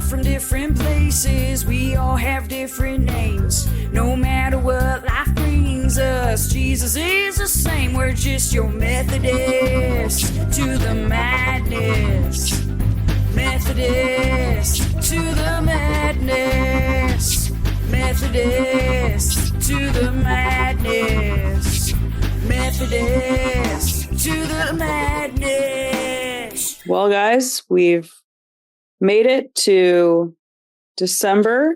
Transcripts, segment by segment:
from different places, we all have different names. No matter what life brings us, Jesus is the same. We're just your Methodist to the madness. Methodist to the madness. Methodist to the madness. Methodist to the madness. Well, guys, we've made it to December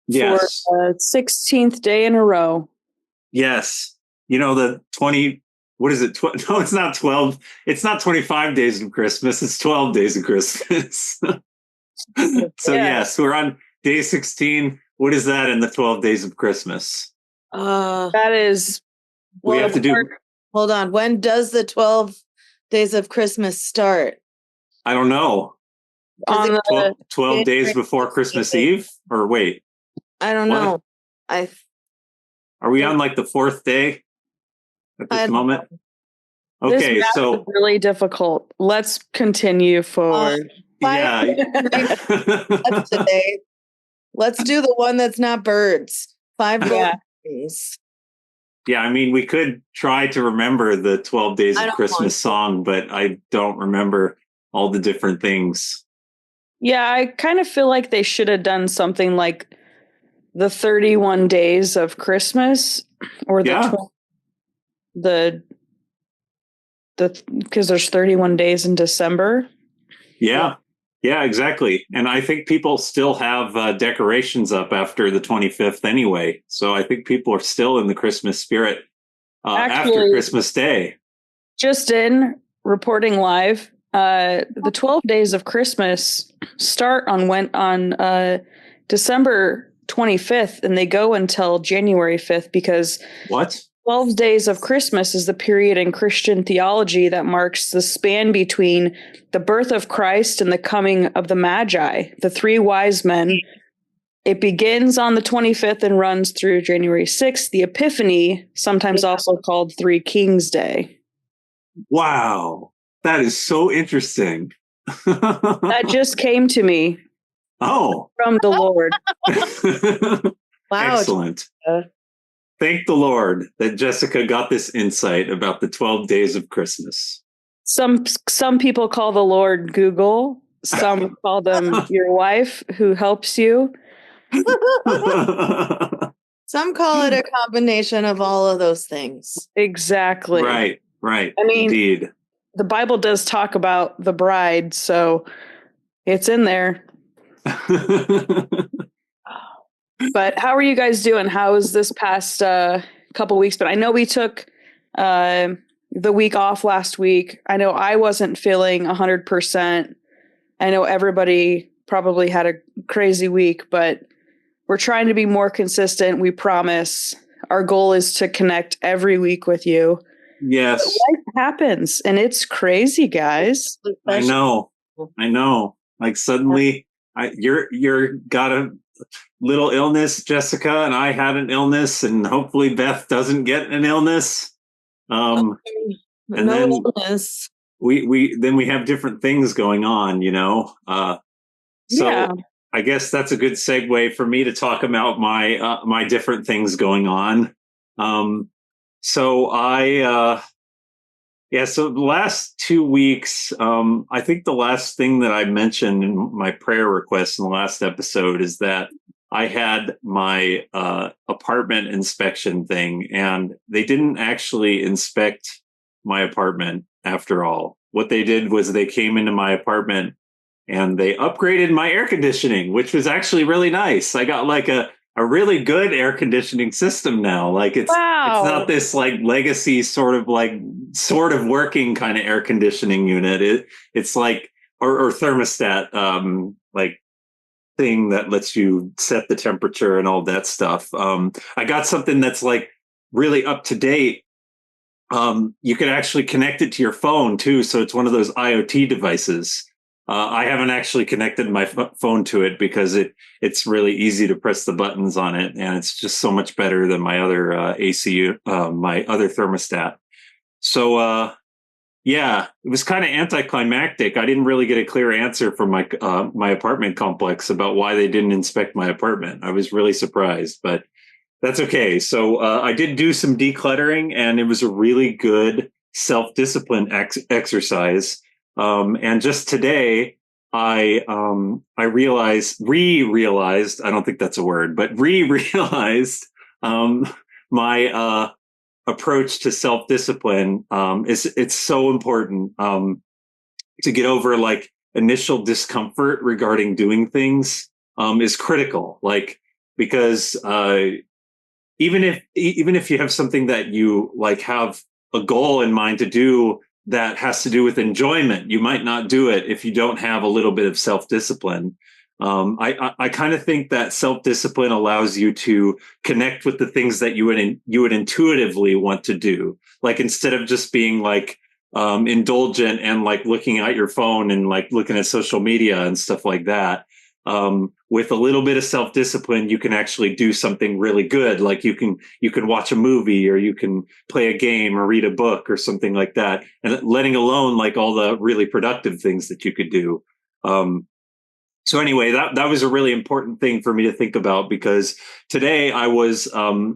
Yes. for the 16th day in a row. Yes. You know, the 20, what is it? No, it's not 12. It's not 25 days of Christmas. It's 12 days of Christmas. So yes, we're on day 16. What is that in the 12 days of Christmas? That is... We have to do... Hold on. When does the 12 days of Christmas start? I don't know. On the 12 days before Christmas Eve? Or wait. I don't know. Are we on like the fourth day at this moment? Okay, this so is really difficult. Let's continue forward. yeah. That's today. Let's do the one that's not birds. 5 days. Yeah, I mean, we could try to remember the 12 Days of Christmas song, but I don't remember all the different things. Yeah, I kind of feel like they should have done something like the 31 days of Christmas, or the because there's 31 days in December. Yeah, exactly. And I think people still have decorations up after the 25th anyway. So I think people are still in the Christmas spirit after Christmas Day. Just in reporting live, the 12 days of Christmas start on December 25th, and they go until January 5th because 12 days of Christmas is the period in Christian theology that marks the span between the birth of Christ and the coming of the Magi, the three wise men. It begins on the 25th and runs through January 6th, the Epiphany, sometimes also called Three Kings Day. Wow, that is so interesting. That just came to me. Oh. From the Lord. Wow. Excellent. Thank the Lord that Jessica got this insight about the 12 days of Christmas. Some people call the Lord Google. Some call them your wife who helps you. Some call it a combination of all of those things. Exactly. Right. I mean, indeed. The Bible does talk about the bride, so it's in there. But how are you guys doing? How is this past couple weeks? But I know we took the week off last week. I know I wasn't feeling 100%. I know everybody probably had a crazy week, but we're trying to be more consistent. We promise. Our goal is to connect every week with you. Yes. But life happens, and it's crazy, guys. I know. Like suddenly, you're got a little illness, Jessica, and I had an illness, and hopefully Beth doesn't get an illness. And then illness. we have different things going on, you know. So I guess that's a good segue for me to talk about my different things going on. So the last 2 weeks, I think the last thing that I mentioned in my prayer request in the last episode is that I had my apartment inspection thing, and they didn't actually inspect my apartment after all. What they did was they came into my apartment and they upgraded my air conditioning, which was actually really nice. I got like a really good air conditioning system now. Like it's not this like legacy sort of working kind of air conditioning unit. It's like or thermostat like thing that lets you set the temperature and all that stuff. I got something that's like really up to date. You can actually connect it to your phone too, so it's one of those IoT devices. I haven't actually connected my phone to it because it's really easy to press the buttons on it, and it's just so much better than my other AC, my other thermostat. So Yeah, it was kind of anticlimactic. I didn't really get a clear answer from my apartment complex about why they didn't inspect my apartment. I was really surprised, but that's okay. So I did do some decluttering, and it was a really good self-discipline exercise. And just today, I realized, I don't think that's a word, but realized my approach to self-discipline is it's so important to get over like initial discomfort regarding doing things is critical. Like because even if you have something that you like have a goal in mind to do that has to do with enjoyment, you might not do it if you don't have a little bit of self-discipline. I kind of think that self-discipline allows you to connect with the things that you would intuitively want to do. Like instead of just being like indulgent and like looking at your phone and like looking at social media and stuff like that. With a little bit of self-discipline, you can actually do something really good. Like you can watch a movie, or you can play a game, or read a book, or something like that. And letting alone like all the really productive things that you could do. So anyway, that was a really important thing for me to think about, because today I was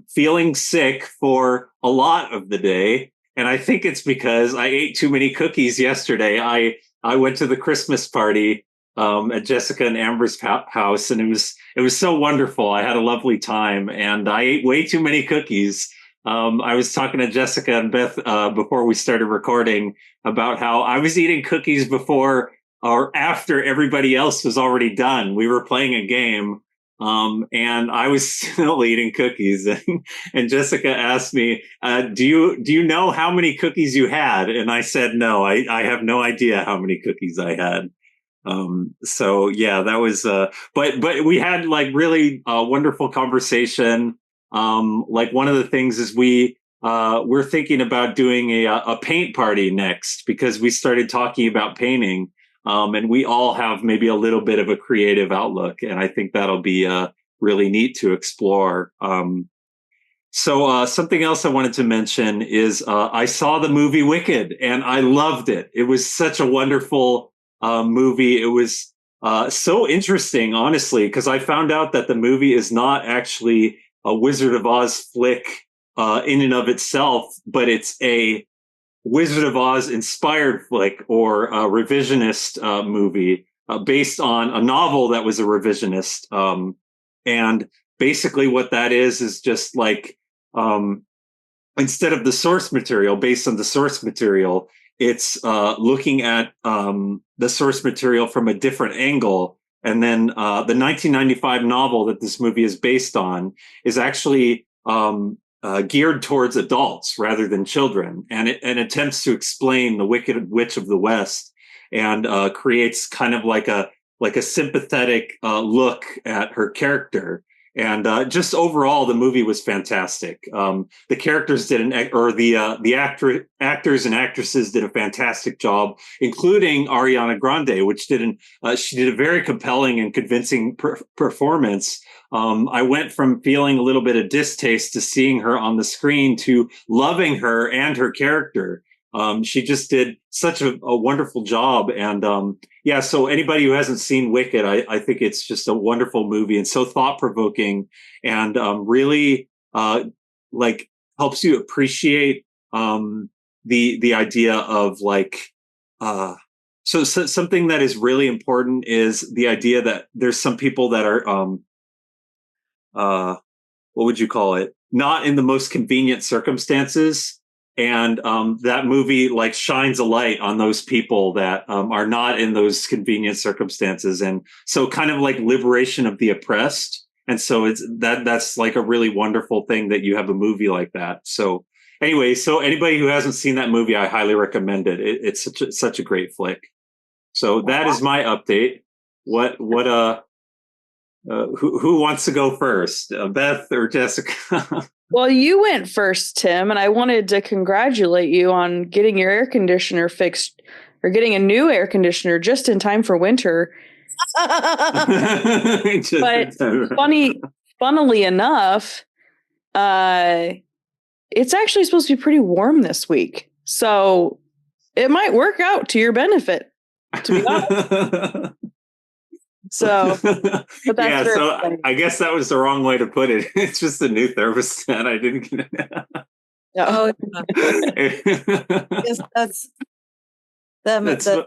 feeling sick for a lot of the day. And I think it's because I ate too many cookies yesterday. I went to the Christmas party at Jessica and Amber's house, and it was so wonderful. I had a lovely time, and I ate way too many cookies. I was talking to Jessica and Beth before we started recording about how I was eating cookies before or after everybody else was already done. We were playing a game, and I was still eating cookies. And Jessica asked me, do you know how many cookies you had? And I said, no, I have no idea how many cookies I had. So yeah, that was, but we had like really wonderful conversation. Like one of the things is we're thinking about doing a paint party next, because we started talking about painting. And we all have maybe a little bit of a creative outlook, and I think that'll be really neat to explore. So something else I wanted to mention is I saw the movie Wicked, and I loved it. It was such a wonderful movie. It was so interesting, honestly, because I found out that the movie is not actually a Wizard of Oz flick in and of itself, but it's a Wizard of Oz inspired flick, or a revisionist movie based on a novel that was a revisionist. And basically what that is just like, instead of the source material, based on the source material, it's looking at the source material from a different angle. And then the 1995 novel that this movie is based on is actually geared towards adults rather than children, and it attempts to explain the Wicked Witch of the West, and creates kind of like a sympathetic look at her character. And just overall, the movie was fantastic. The characters did the actors and actresses did a fantastic job, including Ariana Grande, which she did a very compelling and convincing performance. I went from feeling a little bit of distaste to seeing her on the screen to loving her and her character. She just did such a wonderful job. And yeah, so anybody who hasn't seen Wicked, I think it's just a wonderful movie and so thought-provoking, and really like helps you appreciate the idea of like so something that is really important is the idea that there's some people that are what would you call it? Not in the most convenient circumstances. And that movie like shines a light on those people that are not in those convenient circumstances. And so kind of like liberation of the oppressed. And so that's like a really wonderful thing that you have a movie like that. So anyway, so anybody who hasn't seen that movie, I highly recommend it. It's such a great flick. So that is my update. Who wants to go first, Beth or Jessica? Well, you went first, Tim, and I wanted to congratulate you on getting your air conditioner fixed, or getting a new air conditioner just in time for winter. But funnily enough, it's actually supposed to be pretty warm this week. So it might work out to your benefit, to be honest. So, but that's yeah, very so funny. I guess that was the wrong way to put it. It's just a new thermostat. I didn't get it. Oh, yes, that makes sense.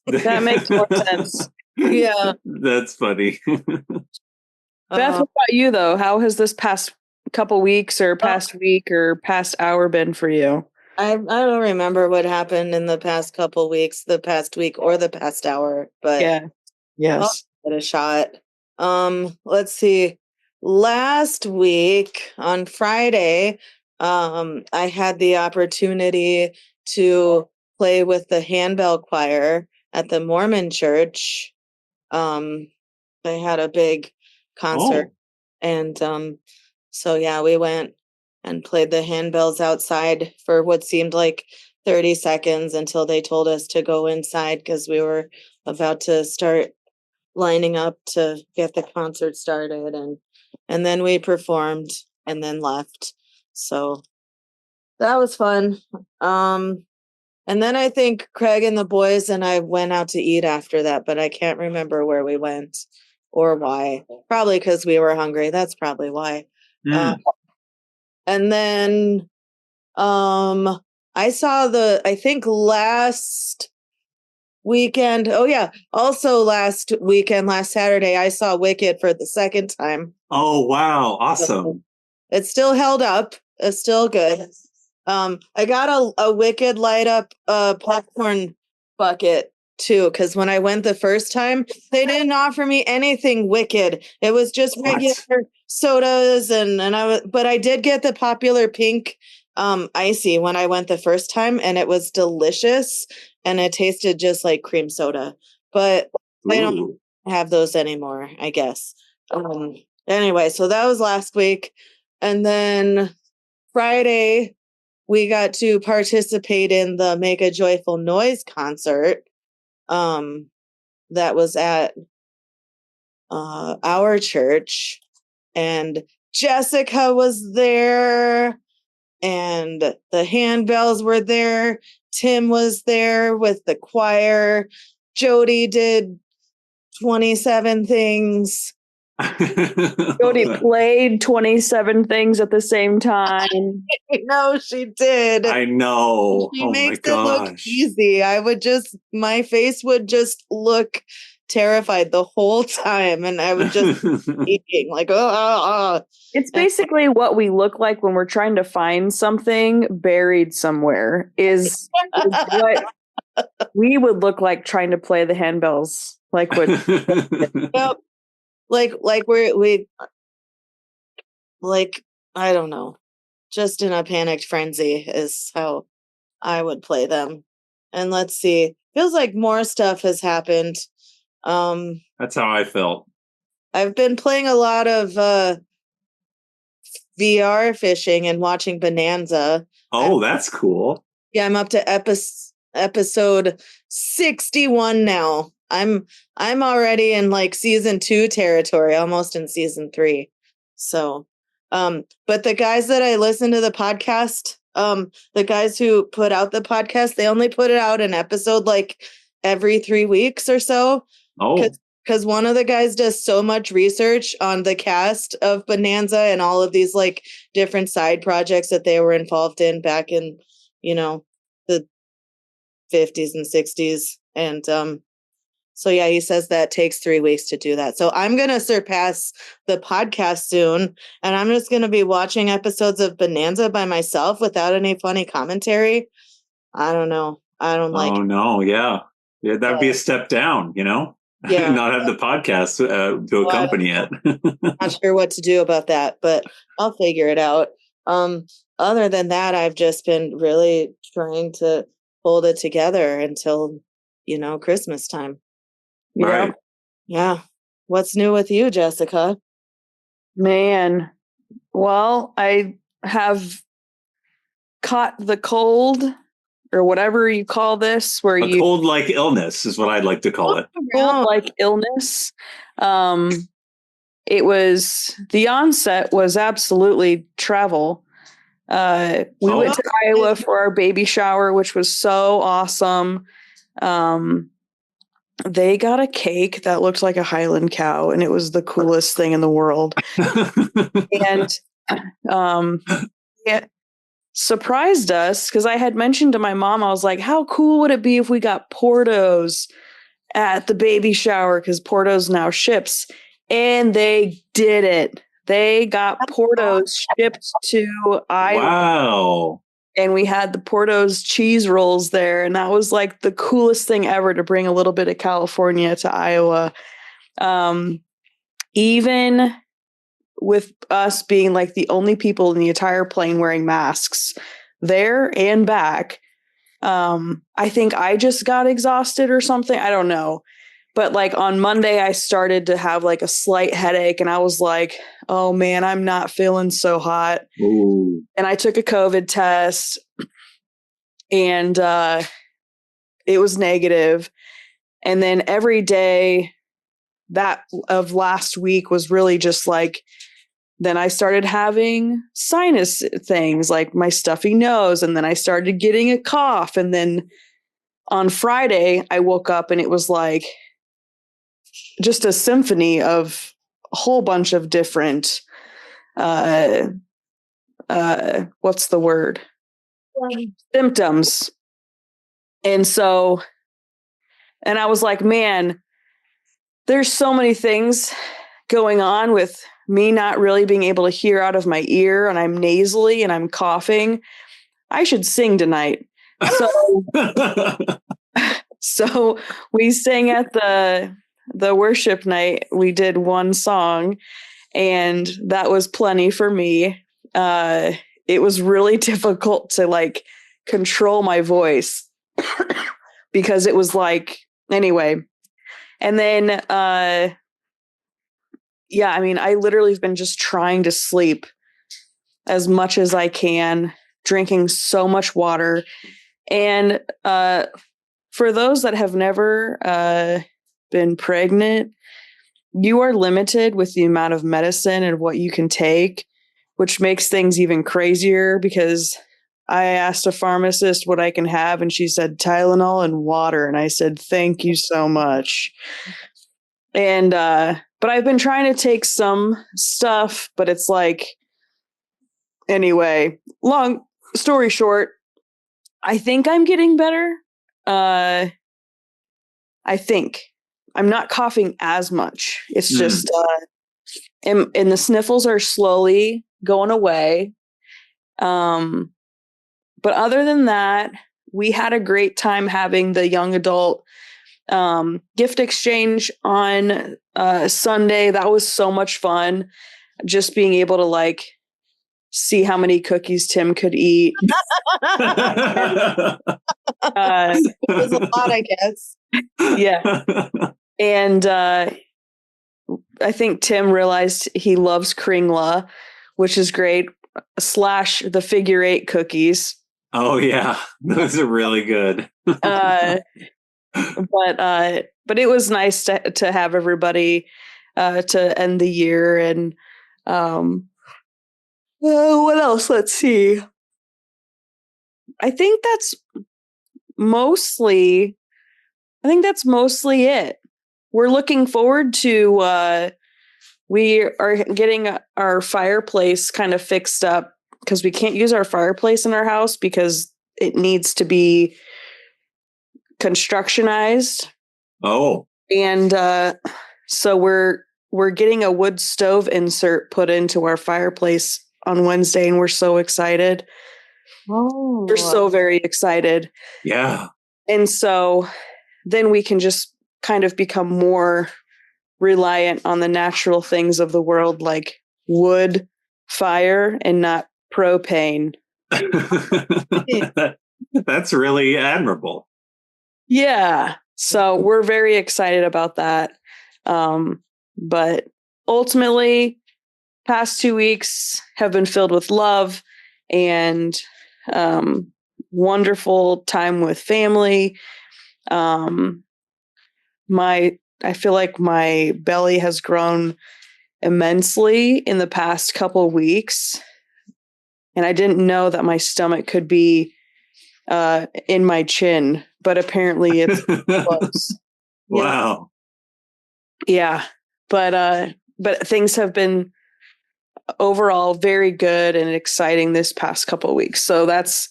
That makes more sense. Yeah. That's funny. Beth, what about you though? How has this past couple weeks or past week or past hour been for you? I don't remember what happened in the past couple weeks, the past week or the past hour, but Yeah. Yes. I'll give it a shot. Let's see. Last week on Friday, I had the opportunity to play with the handbell choir at the Mormon church. They had a big concert, and so yeah, we went and played the handbells outside for what seemed like 30 seconds until they told us to go inside because we were about to start lining up to get the concert started, and then we performed and then left. So that was fun. And then I think Craig and the boys and I went out to eat after that, but I can't remember where we went or why. Probably because we were hungry. That's probably why. And then I saw I think last weekend. Oh yeah. Also last weekend, last Saturday, I saw Wicked for the second time. Oh wow. Awesome. It's still held up. It's still good. I got a Wicked light up popcorn bucket too, because when I went the first time, they didn't offer me anything Wicked. It was just regular sodas, but I did get the popular pink icy when I went the first time, and it was delicious, and it tasted just like cream soda. But they don't have those anymore, I guess. Anyway, so that was last week, and then Friday we got to participate in the Make a Joyful Noise concert. That was at our church, and Jessica was there, and the handbells were there. Tim was there with the choir. Jody did 27 things. Jody played 27 things at the same time. I know she did. I know. She makes it look easy. My face would just look terrified the whole time, and I would just eating like, It's basically what we look like when we're trying to find something buried somewhere is what we would look like trying to play the handbells. Like what? Yep. Like I don't know, just in a panicked frenzy is how I would play them. And let's see, feels like more stuff has happened. That's how I felt. I've been playing a lot of VR fishing and watching Bonanza. Oh, that's cool. Yeah, I'm up to episode 61 now. I'm already in like season 2 territory, almost in season 3. So, but the guys that I listen to the podcast, the guys who put out the podcast, they only put it out an episode like every 3 weeks or so. Oh, because one of the guys does so much research on the cast of Bonanza and all of these like different side projects that they were involved in back in, the 50s and 60s. And, so yeah, he says that takes 3 weeks to do that. So I'm going to surpass the podcast soon, and I'm just going to be watching episodes of Bonanza by myself without any funny commentary. I don't know. I don't like it. Oh no, yeah. Yeah, that would be a step down, Yeah. Not have the podcast to accompany it. Not sure what to do about that, but I'll figure it out. Other than that, I've just been really trying to hold it together until, Christmas time. Right. Yeah. What's new with you, Jessica? Man, well, I have caught the cold or whatever you call this, where A cold-like illness is what I'd like to call it. Cold-like illness. The onset was absolutely travel. We went to Iowa for our baby shower, which was so awesome. They got a cake that looked like a Highland cow, and it was the coolest thing in the world. And it surprised us because I had mentioned to my mom, I was like, how cool would it be if we got Portos at the baby shower? Because Portos now ships. And they did it. They got Portos shipped to Iowa. Wow. And we had the Portos cheese rolls there. And that was like the coolest thing ever to bring a little bit of California to Iowa. Even with us being like the only people in the entire plane wearing masks there and back, I think I just got exhausted or something. I don't know. But like on Monday, I started to have like a slight headache and I was like, oh man, I'm not feeling so hot. Ooh. And I took a COVID test and it was negative. And then every day that of last week was really just like, then I started having sinus things like my stuffy nose. And then I started getting a cough. And then on Friday, I woke up and it was like, just a symphony of a whole bunch of different, what's the word? Symptoms. And so, and I was like, man, there's so many things going on with me not really being able to hear out of my ear, and I'm nasally and I'm coughing. I should sing tonight. So we sang at the worship night. We did one song and that was plenty for me. It was really difficult to like control my voice because it was like, anyway. And then, yeah, I mean, I literally have been just trying to sleep as much as I can, drinking so much water. And, for those that have never, been pregnant, you are limited with the amount of medicine and what you can take, which makes things even crazier because I asked a pharmacist what I can have and she said Tylenol and water. And I said, thank you so much. And, but I've been trying to take some stuff, but it's like, anyway, long story short, I think I'm getting better. I think. I'm not coughing as much. It's just, and the sniffles are slowly going away. But other than that, we had a great time having the young adult gift exchange on Sunday. That was so much fun. Just being able to like see how many cookies Tim could eat. It was a lot, I guess. Yeah. And I think Tim realized he loves Kringla, which is great, / the figure 8 cookies. Oh, yeah. Those are really good. But it was nice to have everybody to end the year. And what else? Let's see. I think that's mostly it. We're looking forward to, we are getting our fireplace kind of fixed up because we can't use our fireplace in our house because it needs to be constructionized. Oh. And so we're getting a wood stove insert put into our fireplace on Wednesday, and we're so excited. Oh. We're so very excited. Yeah. And so then we can just kind of become more reliant on the natural things of the world, like wood, fire, and not propane. That's really admirable. Yeah. So we're very excited about that. But ultimately, past 2 weeks have been filled with love and wonderful time with family. I feel like my belly has grown immensely in the past couple weeks. and I didn't know that my stomach could be in my chin, but apparently it's close. Wow. Yeah. But things have been overall very good and exciting this past couple of weeks. So that's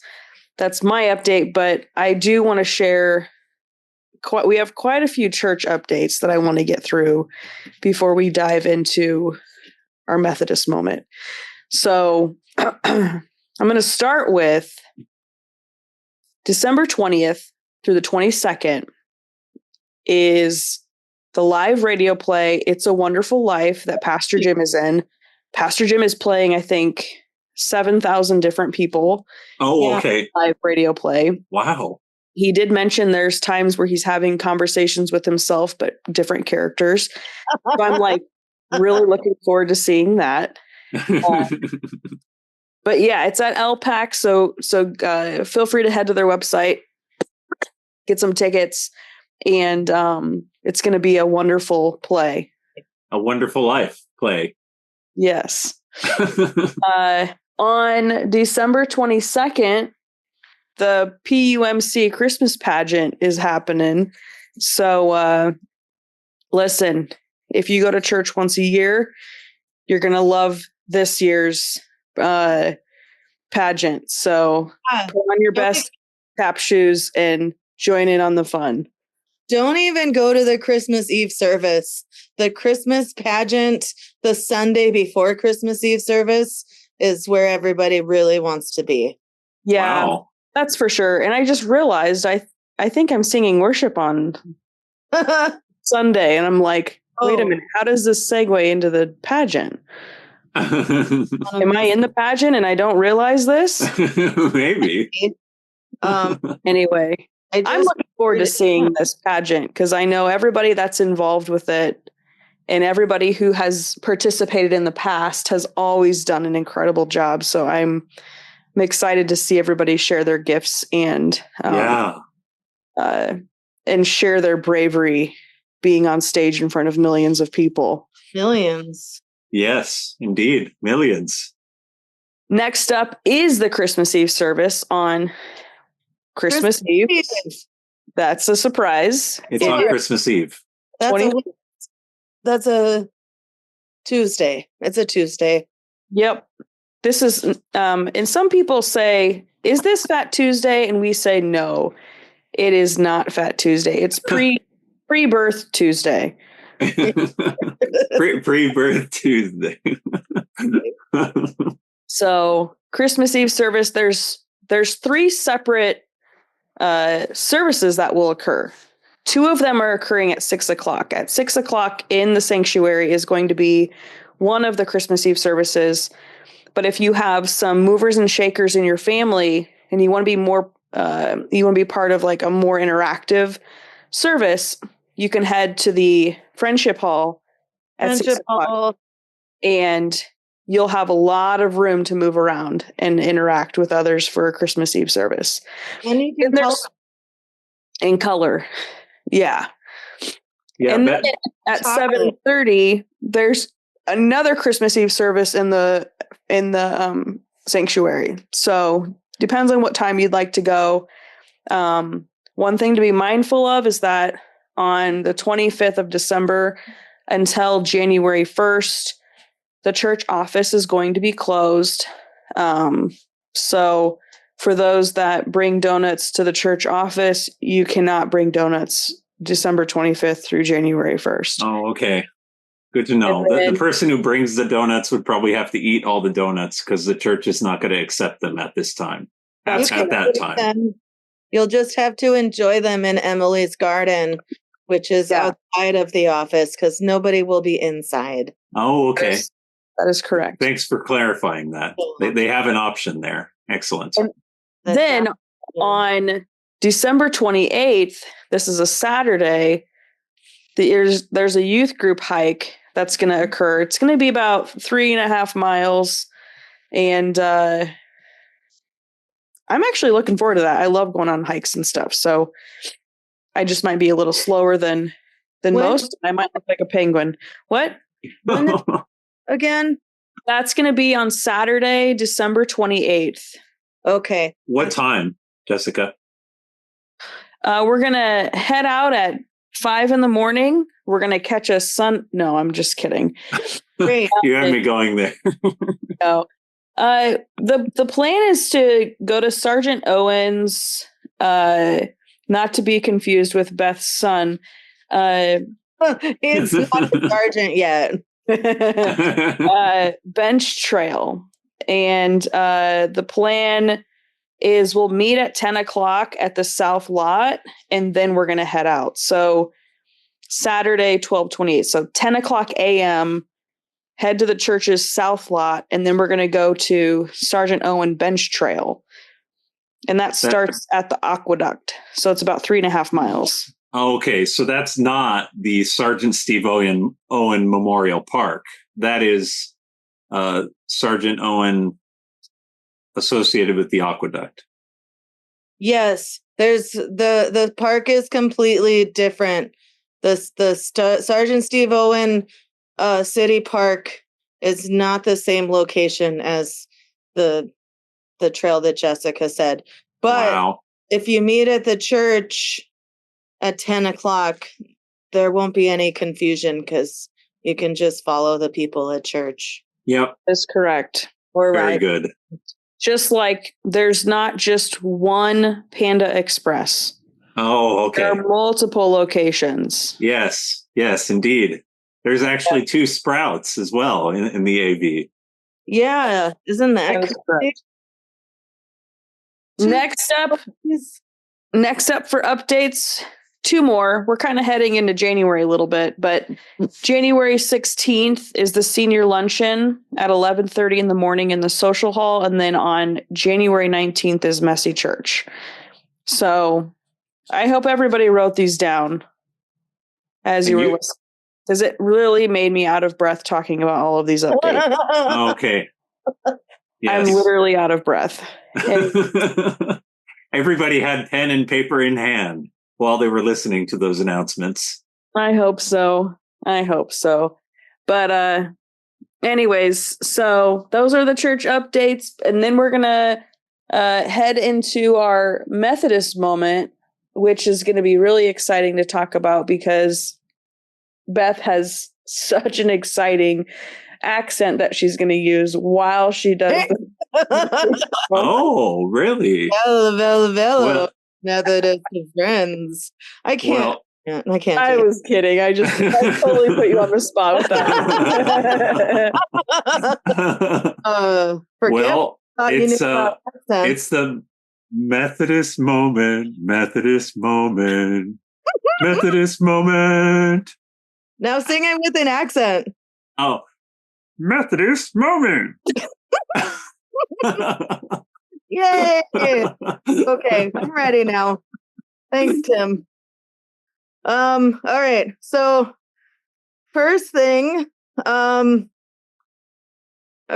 my update, but I do want to share we have quite a few church updates that I want to get through before we dive into our Methodist moment. So I'm going to start with December 20th through the 22nd is the live radio play, It's a Wonderful Life, that Pastor Jim is in. Pastor Jim is playing, I think, 7,000 different people. Oh, okay. Live radio play. Wow. He did mention there's times where he's having conversations with himself, but different characters. So I'm like really looking forward to seeing that. But yeah, it's at LPAC. So feel free to head to their website, get some tickets, and it's going to be a wonderful play. A Wonderful Life play. Yes. On December 22nd, the PUMC Christmas pageant is happening. So listen, if you go to church once a year, you're going to love this year's pageant. So put on your best tap shoes and join in on the fun. Don't even go to the Christmas Eve service. The Christmas pageant, the Sunday before Christmas Eve service, is where everybody really wants to be. Yeah, wow. That's for sure. And I just realized I think I'm singing worship on Sunday. And I'm like, wait a minute, how does this segue into the pageant? Am I in the pageant and I don't realize this? Maybe. Anyway, I'm looking forward to seeing this pageant because I know everybody that's involved with it and everybody who has participated in the past has always done an incredible job. So I'm excited to see everybody share their gifts and share their bravery being on stage in front of millions of people. Millions. Yes, indeed. Millions. Next up is the Christmas Eve service on Christmas Eve. That's a surprise. It's on Christmas Eve. That's a Tuesday. It's a Tuesday. Yep. This is, and some people say, is this Fat Tuesday? And we say, no, it is not Fat Tuesday. It's pre-birth Tuesday. Pre-birth Tuesday. So Christmas Eve service, there's 3 separate services that will occur. 2 of them are occurring at 6:00. At 6:00 in the sanctuary is going to be one of the Christmas Eve services. But if you have some movers and shakers in your family and you want to be more, you want to be part of like a more interactive service, you can head to the Friendship Hall at 6:00. And you'll have a lot of room to move around and interact with others for a Christmas Eve service. And you can in color. Yeah. And then at 7:30, there's another Christmas Eve service in the sanctuary. So depends on what time you'd like to go. One thing to be mindful of is that on the 25th of December until January 1st, the church office is going to be closed. So for those that bring donuts to the church office, you cannot bring donuts December 25th through January 1st. Oh, okay. Good to know. The person who brings the donuts would probably have to eat all the donuts because the church is not going to accept them at this time. At that time. You'll just have to enjoy them in Emily's garden, which is outside of the office because nobody will be inside. Oh, okay. That is correct. Thanks for clarifying that. They have an option there. Excellent. And then on December 28th, this is a Saturday, there's a youth group hike that's going to occur. It's going to be about 3.5 miles. And I'm actually looking forward to that. I love going on hikes and stuff. So I just might be a little slower than most. I might look like a penguin. What? Again? That's going to be on Saturday, December 28th. Okay. What time, Jessica? We're going to head out at 5 a.m. We're going to catch a sun. No, I'm just kidding. Great. You had me going there. No. The plan is to go to Sergeant Owen's, not to be confused with Beth's son. It's not a sergeant yet. Bench trail. And the plan is we'll meet at 10 o'clock at the South Lot, and then we're going to head out. So Saturday, 12/28. So 10 o'clock a.m., head to the church's South Lot, and then we're going to go to Sergeant Owen Bench Trail. And that starts at the Aqueduct. So it's about 3.5 miles. Okay, so that's not the Sergeant Steve Owen Memorial Park. That is Sergeant Owen associated with the Aqueduct. Yes, there's the park is completely different. The Sergeant Steve Owen City Park is not the same location as the trail that Jessica said. But wow. If you meet at the church at 10 o'clock, there won't be any confusion because you can just follow the people at church. Yep. That's correct. Or Very right. good. Just like there's not just one Panda Express. Oh, okay. There are multiple locations. Yes, indeed. There's actually 2 Sprouts as well in the AV. Yeah, isn't that correct? Next up for updates, 2 more. We're kind of heading into January a little bit, but January 16th is the senior luncheon at 11:30 in the morning in the social hall. And then on January 19th is Messy Church. So I hope everybody wrote these down as you were listening, because it really made me out of breath talking about all of these updates. Okay. Yes. I'm literally out of breath. Everybody had pen and paper in hand while they were listening to those announcements. I hope so. But anyways, so those are the church updates. And then we're going to head into our Methodist moment, which is going to be really exciting to talk about because Beth has such an exciting accent that she's going to use while she does Oh, really? Hello, Methodist friends. I can't. I can't. I was kidding. I totally put you on the spot with that. Well, it's the Methodist moment. Now sing it with an accent. Oh, Methodist moment. Yay! Okay, I'm ready now. Thanks, Tim. All right. So first thing, a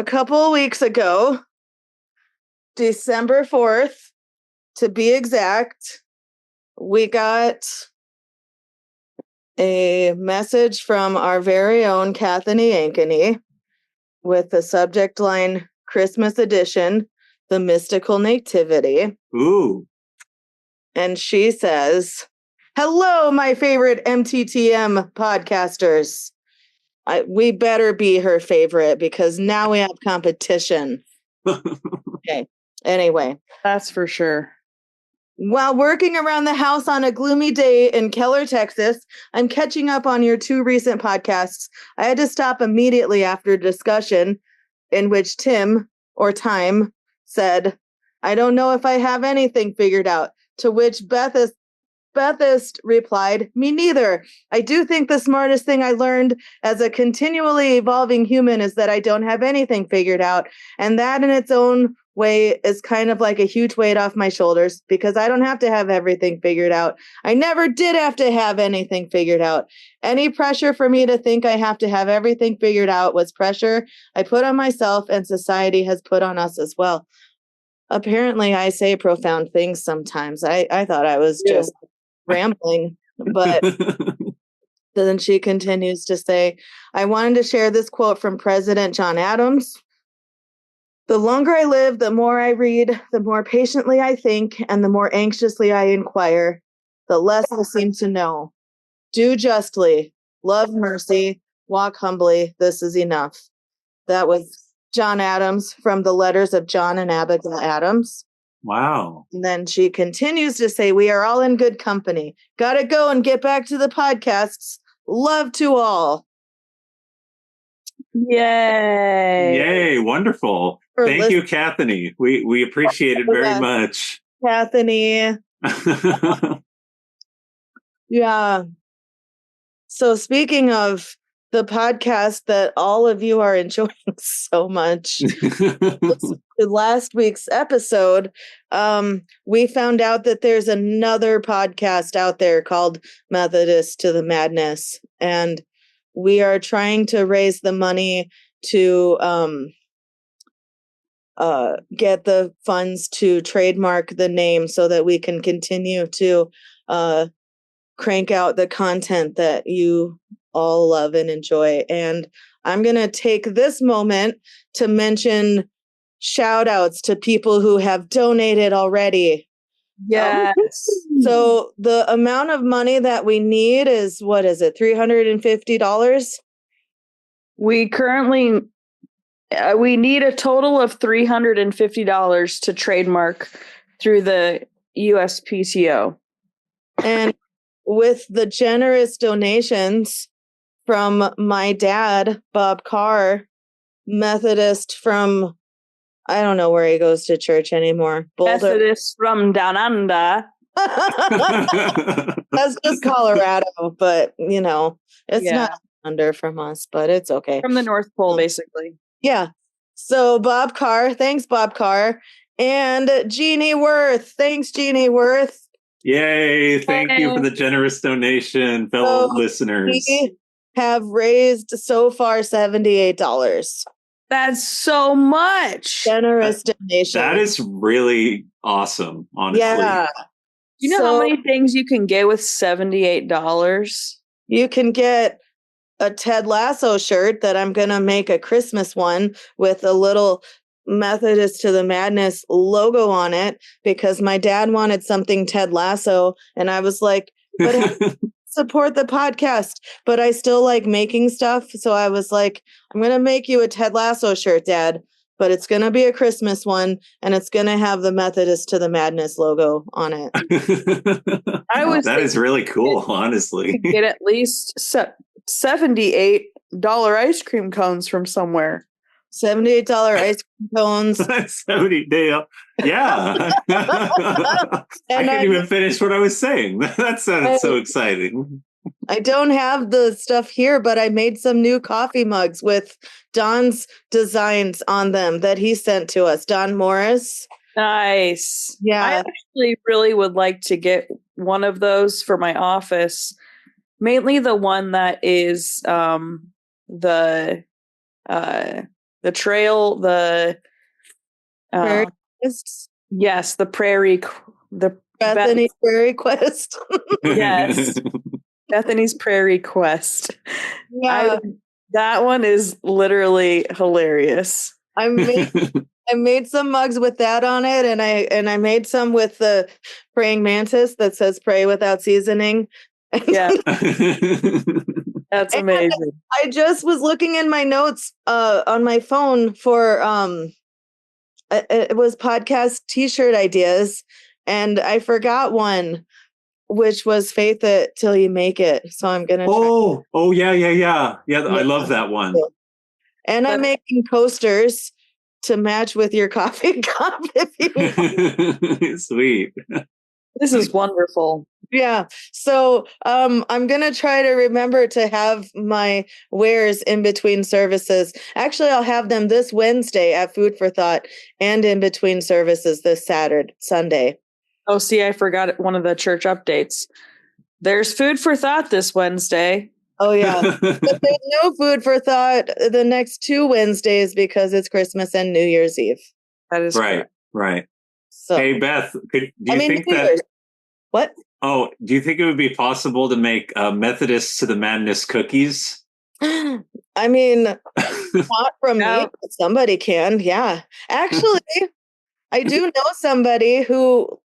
couple of weeks ago, December 4th, to be exact, we got a message from our very own Kathany Ankeny with the subject line Christmas edition, The Mystical Nativity. Ooh. And she says, "Hello, my favorite MTTM podcasters." We better be her favorite because now we have competition. Okay. Anyway. That's for sure. While working around the house on a gloomy day in Keller, Texas, I'm catching up on your 2 recent podcasts. I had to stop immediately after a discussion in which Tim, or Time, said, "I don't know if I have anything figured out," to which Bethist replied, "Me neither. I do think the smartest thing I learned as a continually evolving human is that I don't have anything figured out. And that in its own way is kind of like a huge weight off my shoulders because I don't have to have everything figured out. I never did have to have anything figured out. Any pressure for me to think I have to have everything figured out was pressure I put on myself and society has put on us as well." Apparently, I say profound things sometimes. I thought I was just rambling, but Then she continues to say, I wanted to share this quote from President John Adams. The longer I live, the more I read, the more patiently I think, and the more anxiously I inquire, the less I seem to know. Do justly, love mercy, walk humbly. This is enough. That was John Adams from the letters of John and Abigail Adams. Wow. And then she continues to say, we are all in good company. Gotta go and get back to the podcasts. Love to all. Yay. Yay. Wonderful. Thank you, Kathany. We appreciate it very much. Kathany. Yeah. So speaking of the podcast that all of you are enjoying so much, last week's episode, we found out that there's another podcast out there called Methodist to the Madness. And we are trying to raise the money to get the funds to trademark the name so that we can continue to crank out the content that you all love and enjoy. And I'm going to take this moment to mention shout outs to people who have donated already. Yes. So the amount of money that we need is, what is it, $350? We currently we need a total of $350 to trademark through the USPTO. And with the generous donations from my dad, Bob Carr, Methodist from, I don't know where he goes to church anymore. Boulder. Methodist from down under. That's just Colorado, but it's not under from us, but it's okay. From the North Pole, basically. Yeah. So Bob Carr, thanks, Bob Carr. And Jeannie Worth. Thanks, Jeannie Worth. Yay. Thank you for the generous donation, fellow listeners. We have raised so far $78. That's so much. Generous donation. That is really awesome, honestly. Yeah. You know how many things you can get with $78? You can get a Ted Lasso shirt that I'm going to make a Christmas one with a little Methodist to the Madness logo on it because my dad wanted something Ted Lasso. And I was like, but support the podcast. But I still like making stuff. So I was like, I'm going to make you a Ted Lasso shirt, Dad. But it's going to be a Christmas one, and it's going to have the Methodist to the Madness logo on it. That is really cool, honestly. Get at least $78 ice cream cones from somewhere. $78 ice cream cones. 70 day. Yeah. I couldn't even finish what I was saying. That sounded so exciting. I don't have the stuff here, but I made some new coffee mugs with Don's designs on them that he sent to us. Don Morris. Nice. Yeah. I actually really would like to get one of those for my office. Mainly the one that is the trail, yes, the prairie, the Bethany's Prairie Quest. Yes. Bethany's Prairie Quest. Yeah. That one is literally hilarious. I made some mugs with that on it, and I made some with the praying mantis that says "Pray without seasoning." Yeah, that's amazing. I just was looking in my notes on my phone for it was podcast T-shirt ideas, and I forgot one, which was "Faith It Till You Make It." So I'm gonna. Yeah. I love that one. And I'm making coasters to match with your coffee cup if you want. Sweet. This is wonderful. Yeah. So I'm going to try to remember to have my wares in between services. Actually, I'll have them this Wednesday at Food for Thought and in between services this Sunday. Oh, see, I forgot one of the church updates. There's Food for Thought this Wednesday. Oh, yeah. But there's no Food for Thought the next 2 Wednesdays because it's Christmas and New Year's Eve. That is right. correct. Right. So, hey, Beth, do you think that... What? Oh, do you think it would be possible to make Methodist to the Madness cookies? I mean, not from me, No. but somebody can. Yeah. Actually, I do know somebody who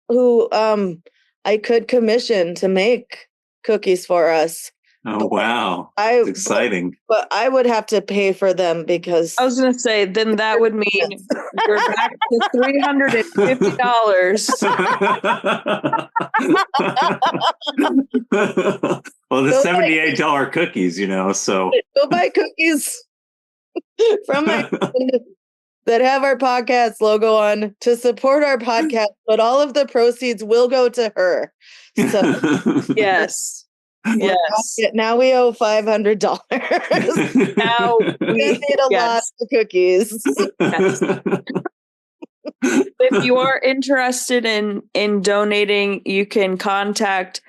I could commission to make cookies for us. Oh, wow. It's exciting. But I would have to pay for them because I was going to say, then that would mean you're back to $350. Well, the $78 cookies, so. Go buy cookies from my friend that have our podcast logo on to support our podcast, but all of the proceeds will go to her. So Yes. Yes. now we owe $500. Now We need a lot of cookies. Yes. If you are interested in donating, you can contact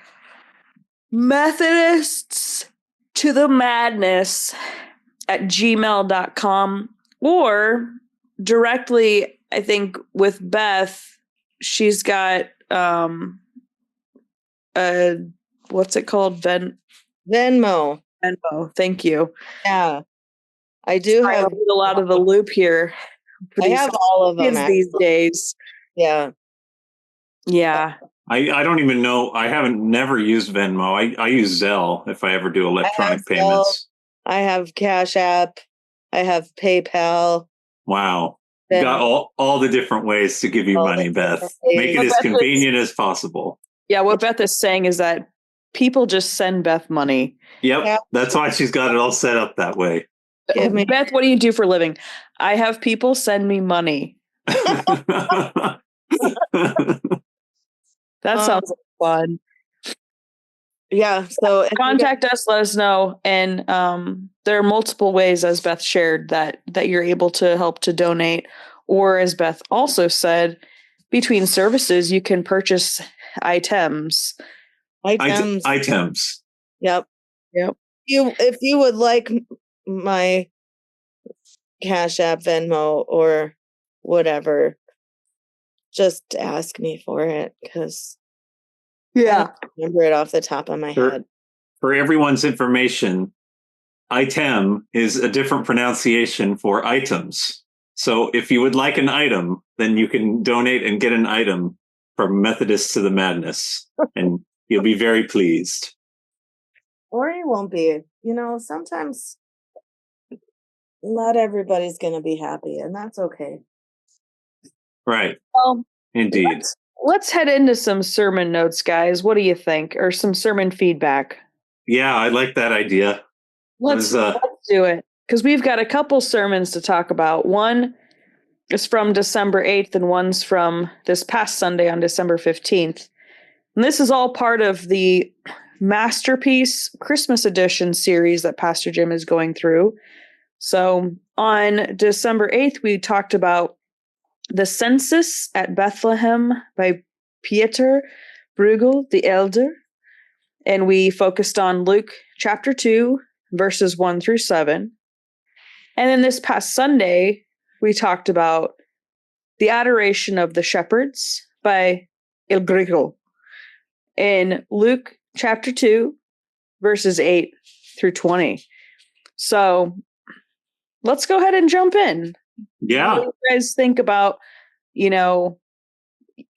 Methodists to the Madness at gmail.com or directly, I think, with Beth. She's got what's it called? Venmo. Thank you. Yeah. I do have a little out of the loop here. I have all of them these days. Yeah. Yeah. I don't even know. I haven't never used Venmo. I use Zelle if I ever do electronic payments. I have Cash App. I have PayPal. Wow. You got all the different ways to give you money, Beth. Make it as convenient as possible. Yeah, what Beth is saying is that people just send Beth money. Yep. That's why she's got it all set up that way. Beth, what do you do for a living? I have people send me money. That sounds fun. Yeah. So contact us, let us know. And there are multiple ways, as Beth shared, that you're able to help to donate. Or as Beth also said, between services, you can purchase items. Items. Yep. If you would like my Cash App, Venmo, or whatever, just ask me for it because I don't remember it off the top of my head. For everyone's information, item is a different pronunciation for items. So if you would like an item, then you can donate and get an item from Methodist to the Madness, and you'll be very pleased. Or you won't be. Sometimes not everybody's going to be happy, and that's okay. Right. Well, indeed. Let's head into some sermon notes, guys. What do you think? Or some sermon feedback? Yeah, I like that idea. Let's do it. Because we've got a couple sermons to talk about. One is from December 8th, and one's from this past Sunday on December 15th. And this is all part of the Masterpiece Christmas Edition series that Pastor Jim is going through. So on December 8th, we talked about the Census at Bethlehem by Pieter Bruegel the Elder. And we focused on Luke chapter 2, verses 1 through 7. And then this past Sunday, we talked about the Adoration of the Shepherds by Il Greco in Luke chapter 2, verses 8 through 20. So let's go ahead and jump in. Yeah. What do you guys think about,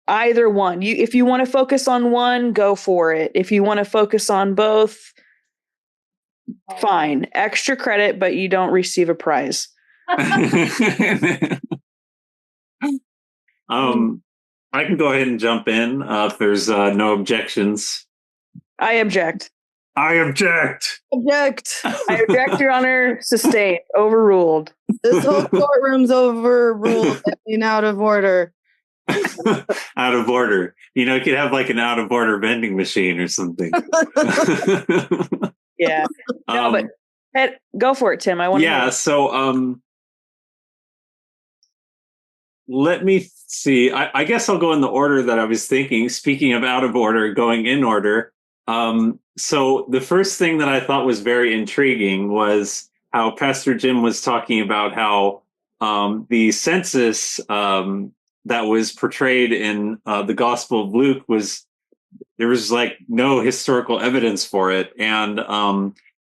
either one? If you want to focus on one, go for it. If you want to focus on both, fine. Extra credit, but you don't receive a prize. I can go ahead and jump in if there's no objections. I object. I object. I object, Your Honor. Sustained. Overruled. This whole courtroom's overruled and out of order. Out of order. You could have like an out of order vending machine or something. Yeah. No, but go for it, Tim. I want to. Yeah. So, let me see. I guess I'll go in the order that I was thinking. Speaking of out of order, going in order. So the first thing that I thought was very intriguing was how Pastor Jim was talking about how the census that was portrayed in the Gospel of Luke was there was like no historical evidence for it. And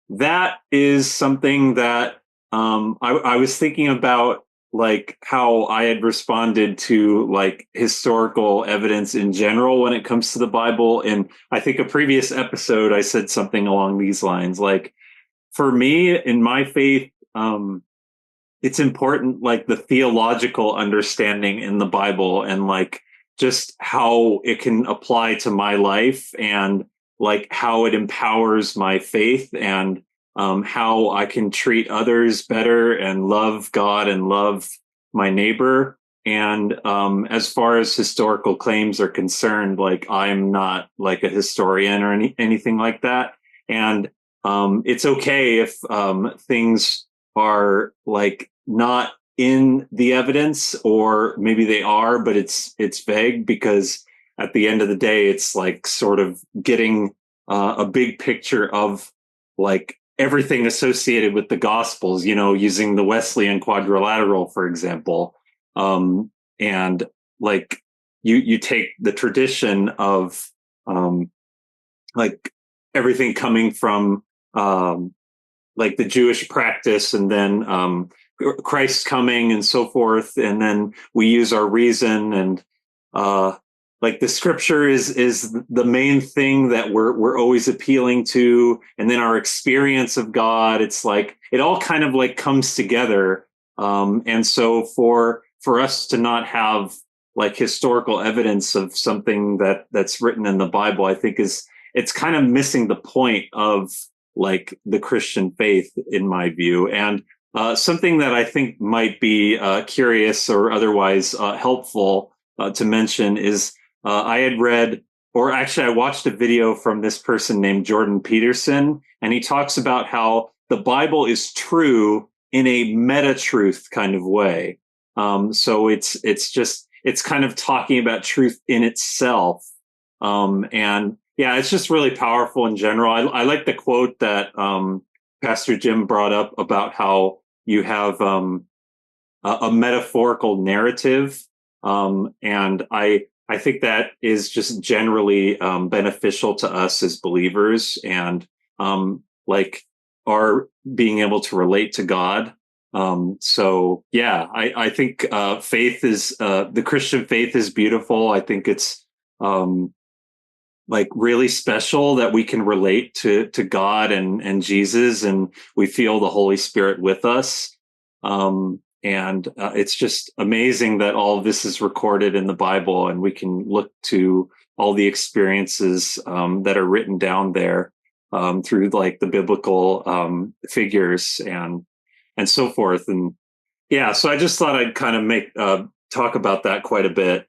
that is something that I was thinking about, like how I had responded to like historical evidence in general when it comes to the Bible. And I think a previous episode, I said something along these lines. Like for me, in my faith, it's important, like the theological understanding in the Bible and like just how it can apply to my life and like how it empowers my faith and how I can treat others better and love God and love my neighbor. And as far as historical claims are concerned, like I'm not like a historian or anything like that. And it's okay if things are like not in the evidence, or maybe they are, but it's vague, because at the end of the day, it's like sort of getting a big picture of like everything associated with the Gospels, you know, using the Wesleyan quadrilateral, for example. And like you take the tradition of like everything coming from like the Jewish practice, and then Christ coming and so forth, and then we use our reason, and like the scripture is the main thing that we're always appealing to, and then our experience of God. It's like it all kind of like comes together, and so for us to not have like historical evidence of something that's written in the Bible, I think it's kind of missing the point of like the Christian faith, in my view. And something that I think might be curious or otherwise helpful to mention is I had read, or actually I watched a video from this person named Jordan Peterson, and he talks about how the Bible is true in a meta-truth kind of way. So it's kind of talking about truth in itself. And yeah, it's just really powerful in general. I like the quote that Pastor Jim brought up about how you have a metaphorical narrative, and I think that is just generally beneficial to us as believers, and like our being able to relate to God. So yeah, I think faith is the Christian faith is beautiful. I think it's like really special that we can relate to God and Jesus, and we feel the Holy Spirit with us. And it's just amazing that all of this is recorded in the Bible, and we can look to all the experiences that are written down there through like the biblical figures and so forth. And yeah, so I just thought I'd kind of talk about that quite a bit.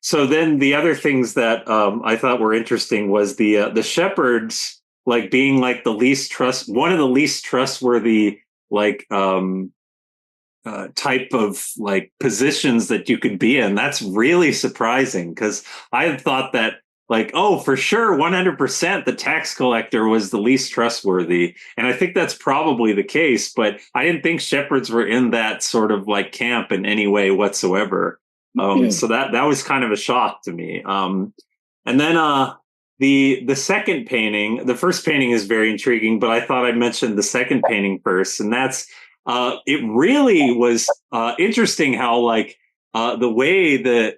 So then the other things that I thought were interesting was the shepherds like being like one of the least trustworthy like type of like positions that you could be in. That's really surprising, because I had thought that like, oh, for sure, 100% the tax collector was the least trustworthy. And I think that's probably the case, but I didn't think shepherds were in that sort of like camp in any way whatsoever. So that was kind of a shock to me. And then the second painting, the first painting is very intriguing, but I thought I'd mention the second painting first. And that's, it really was interesting how like the way that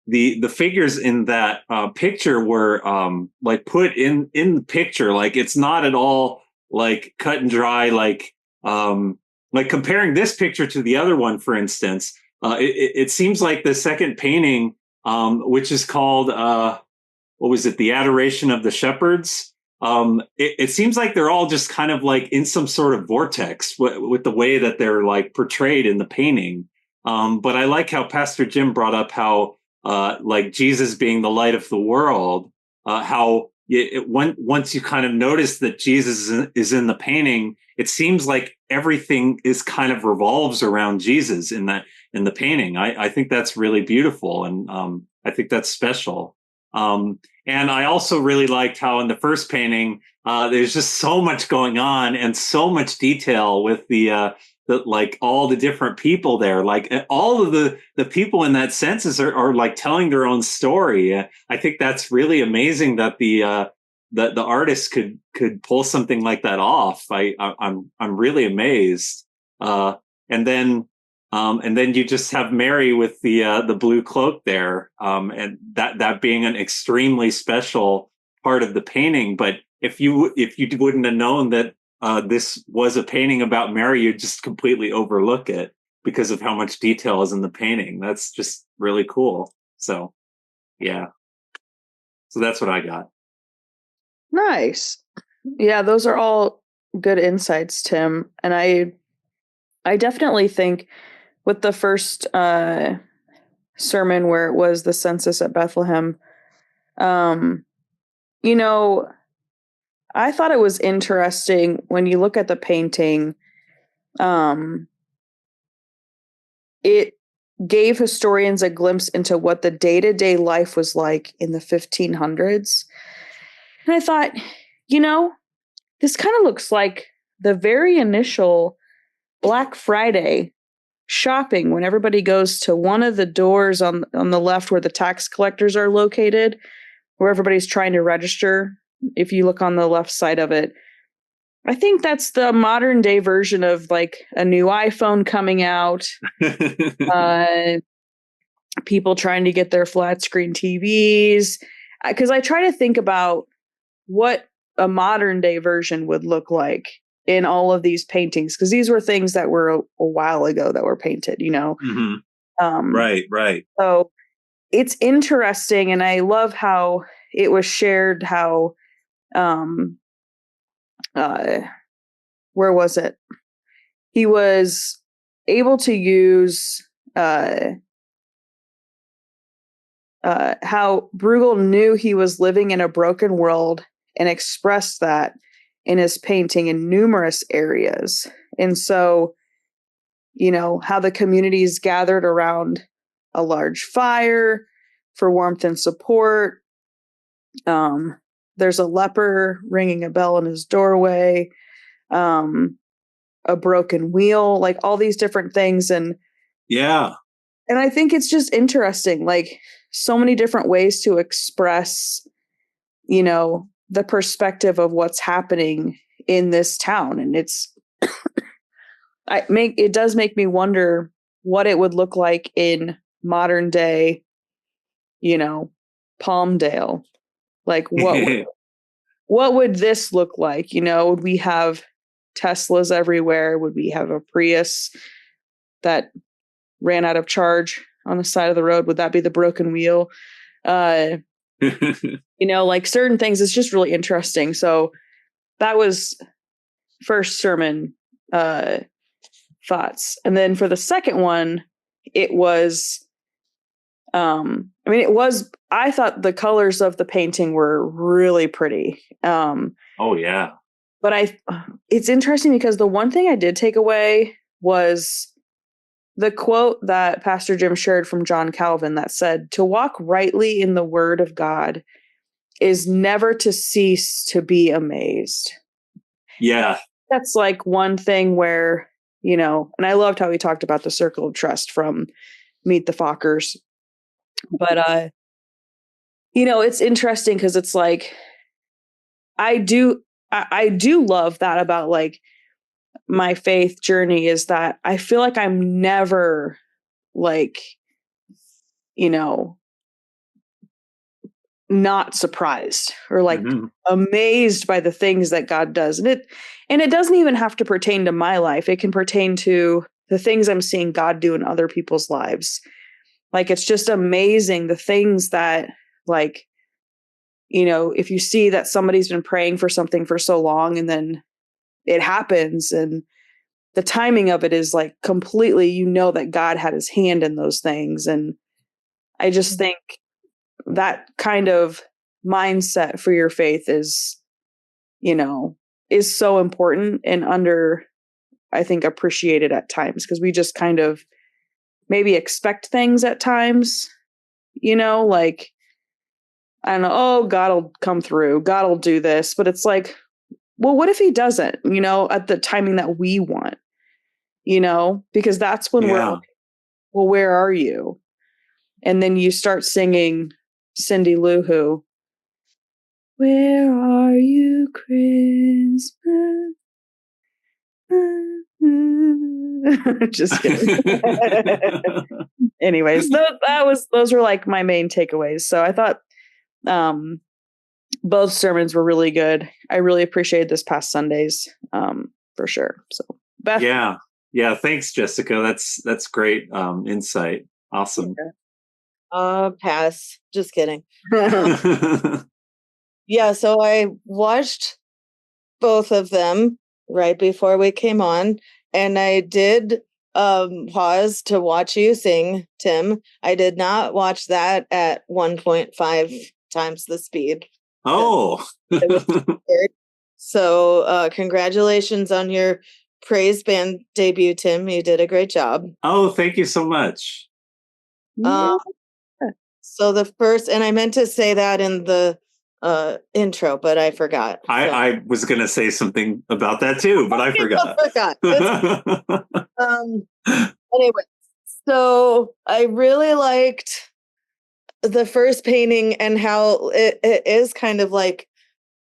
the figures in that picture were like put in the picture. Like it's not at all like cut and dry. Like comparing this picture to the other one, for instance, it seems like the second painting, which is called what was it? The Adoration of the Shepherds. It seems like they're all just kind of like in some sort of vortex with the way that they're like portrayed in the painting. But I like how Pastor Jim brought up how like Jesus being the light of the world, how once you kind of notice that Jesus is in the painting, it seems like everything is kind of revolves around Jesus in the painting. I think that's really beautiful, and I think that's special. And I also really liked how in the first painting, there's just so much going on and so much detail with the like all the different people there, like all of the people in that census are like telling their own story. I think that's really amazing that the artist could pull something like that off. I'm really amazed. And then you just have Mary with the blue cloak there, and that being an extremely special part of the painting. But if you wouldn't have known that this was a painting about Mary, you'd just completely overlook it because of how much detail is in the painting. That's just really cool. So, yeah. So that's what I got. Nice. Yeah, those are all good insights, Tim. And I definitely think with the first sermon where it was the census at Bethlehem, you know, I thought it was interesting when you look at the painting, it gave historians a glimpse into what the day-to-day life was like in the 1500s. And I thought, this kind of looks like the very initial Black Friday shopping when everybody goes to one of the doors on the left where the tax collectors are located, where everybody's trying to register. If you look on the left side of it, I think that's the modern day version of like a new iPhone coming out. People trying to get their flat screen TVs. Because I try to think about what a modern day version would look like in all of these paintings, because these were things that were a while ago that were painted, Mm-hmm. Right. So it's interesting, and I love how it was shared, how where was it? He was able to use how Bruegel knew he was living in a broken world and expressed that in his painting in numerous areas. And so, how the communities gathered around a large fire for warmth and support. There's a leper ringing a bell in his doorway, a broken wheel, like all these different things. And I think it's just interesting, like so many different ways to express, the perspective of what's happening in this town. And it does make me wonder what it would look like in modern day, Palmdale. Like what would this look like? Would we have Teslas everywhere? Would we have a Prius that ran out of charge on the side of the road? Would that be the broken wheel? Like certain things, it's just really interesting. So that was first sermon thoughts. And then for the second one, it was, I thought the colors of the painting were really pretty. Oh yeah. But it's interesting because the one thing I did take away was the quote that Pastor Jim shared from John Calvin that said, "To walk rightly in the word of God is never to cease to be amazed." Yeah. That's like one thing where, and I loved how he talked about the circle of trust from Meet the Fockers. But, it's interesting because it's like, I do love that about like my faith journey, is that I feel like I'm never like, not surprised or like amazed by the things that God does. And it doesn't even have to pertain to my life. It can pertain to the things I'm seeing God do in other people's lives. Like, it's just amazing the things that, like, if you see that somebody's been praying for something for so long and then it happens, and the timing of it is like completely, that God had his hand in those things. And I just think that kind of mindset for your faith is so important and I think appreciated at times, because we just kind of maybe expect things at times, like, I don't know, oh, God will come through, God will do this. But it's like, well, what if he doesn't, at the timing that we want, because that's when we're like, well, where are you? And then you start singing Cindy Lou Who, where are you, Christmas? Just kidding. Anyways, those were like my main takeaways. So I thought both sermons were really good. I really appreciated this past Sundays for sure. So Beth. Yeah. Thanks, Jessica. That's great insight. Awesome. Pass. Just kidding. Yeah. So I watched both of them right before we came on, and I did pause to watch you sing, Tim. I did not watch that at 1.5 times the speed. Oh. So congratulations on your praise band debut, Tim. You did a great job. Oh, thank you so much. So the first, and I meant to say that in the intro, but I forgot. I was going to say something about that too, but I forgot. Anyway, so I really liked the first painting and how it is kind of like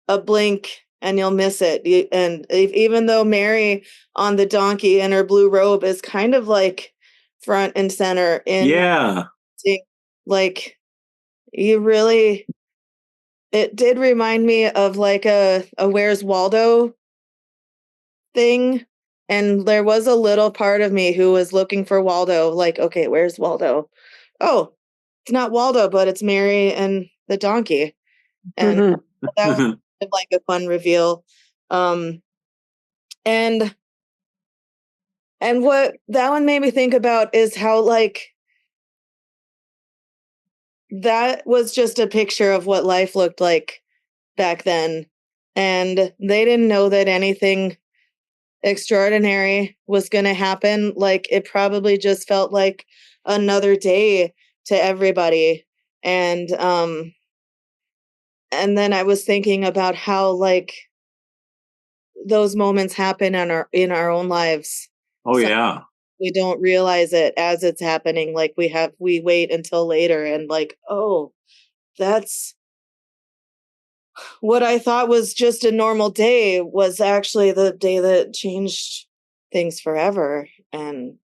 a blink and you'll miss it. And even though Mary on the donkey in her blue robe is kind of like front and center in like you really, it did remind me of like a Where's Waldo thing. And there was a little part of me who was looking for Waldo, like, okay, where's Waldo? Oh, it's not Waldo, but it's Mary and the donkey. And that was like a fun reveal. And what that one made me think about is how like that was just a picture of what life looked like back then. And they didn't know that anything extraordinary was going to happen. Like it probably just felt like another day to everybody. And then I was thinking about how like those moments happen in our own lives. Oh, yeah. We don't realize it as it's happening. Like we wait until later and like, oh, that's what I thought was just a normal day was actually the day that changed things forever. And,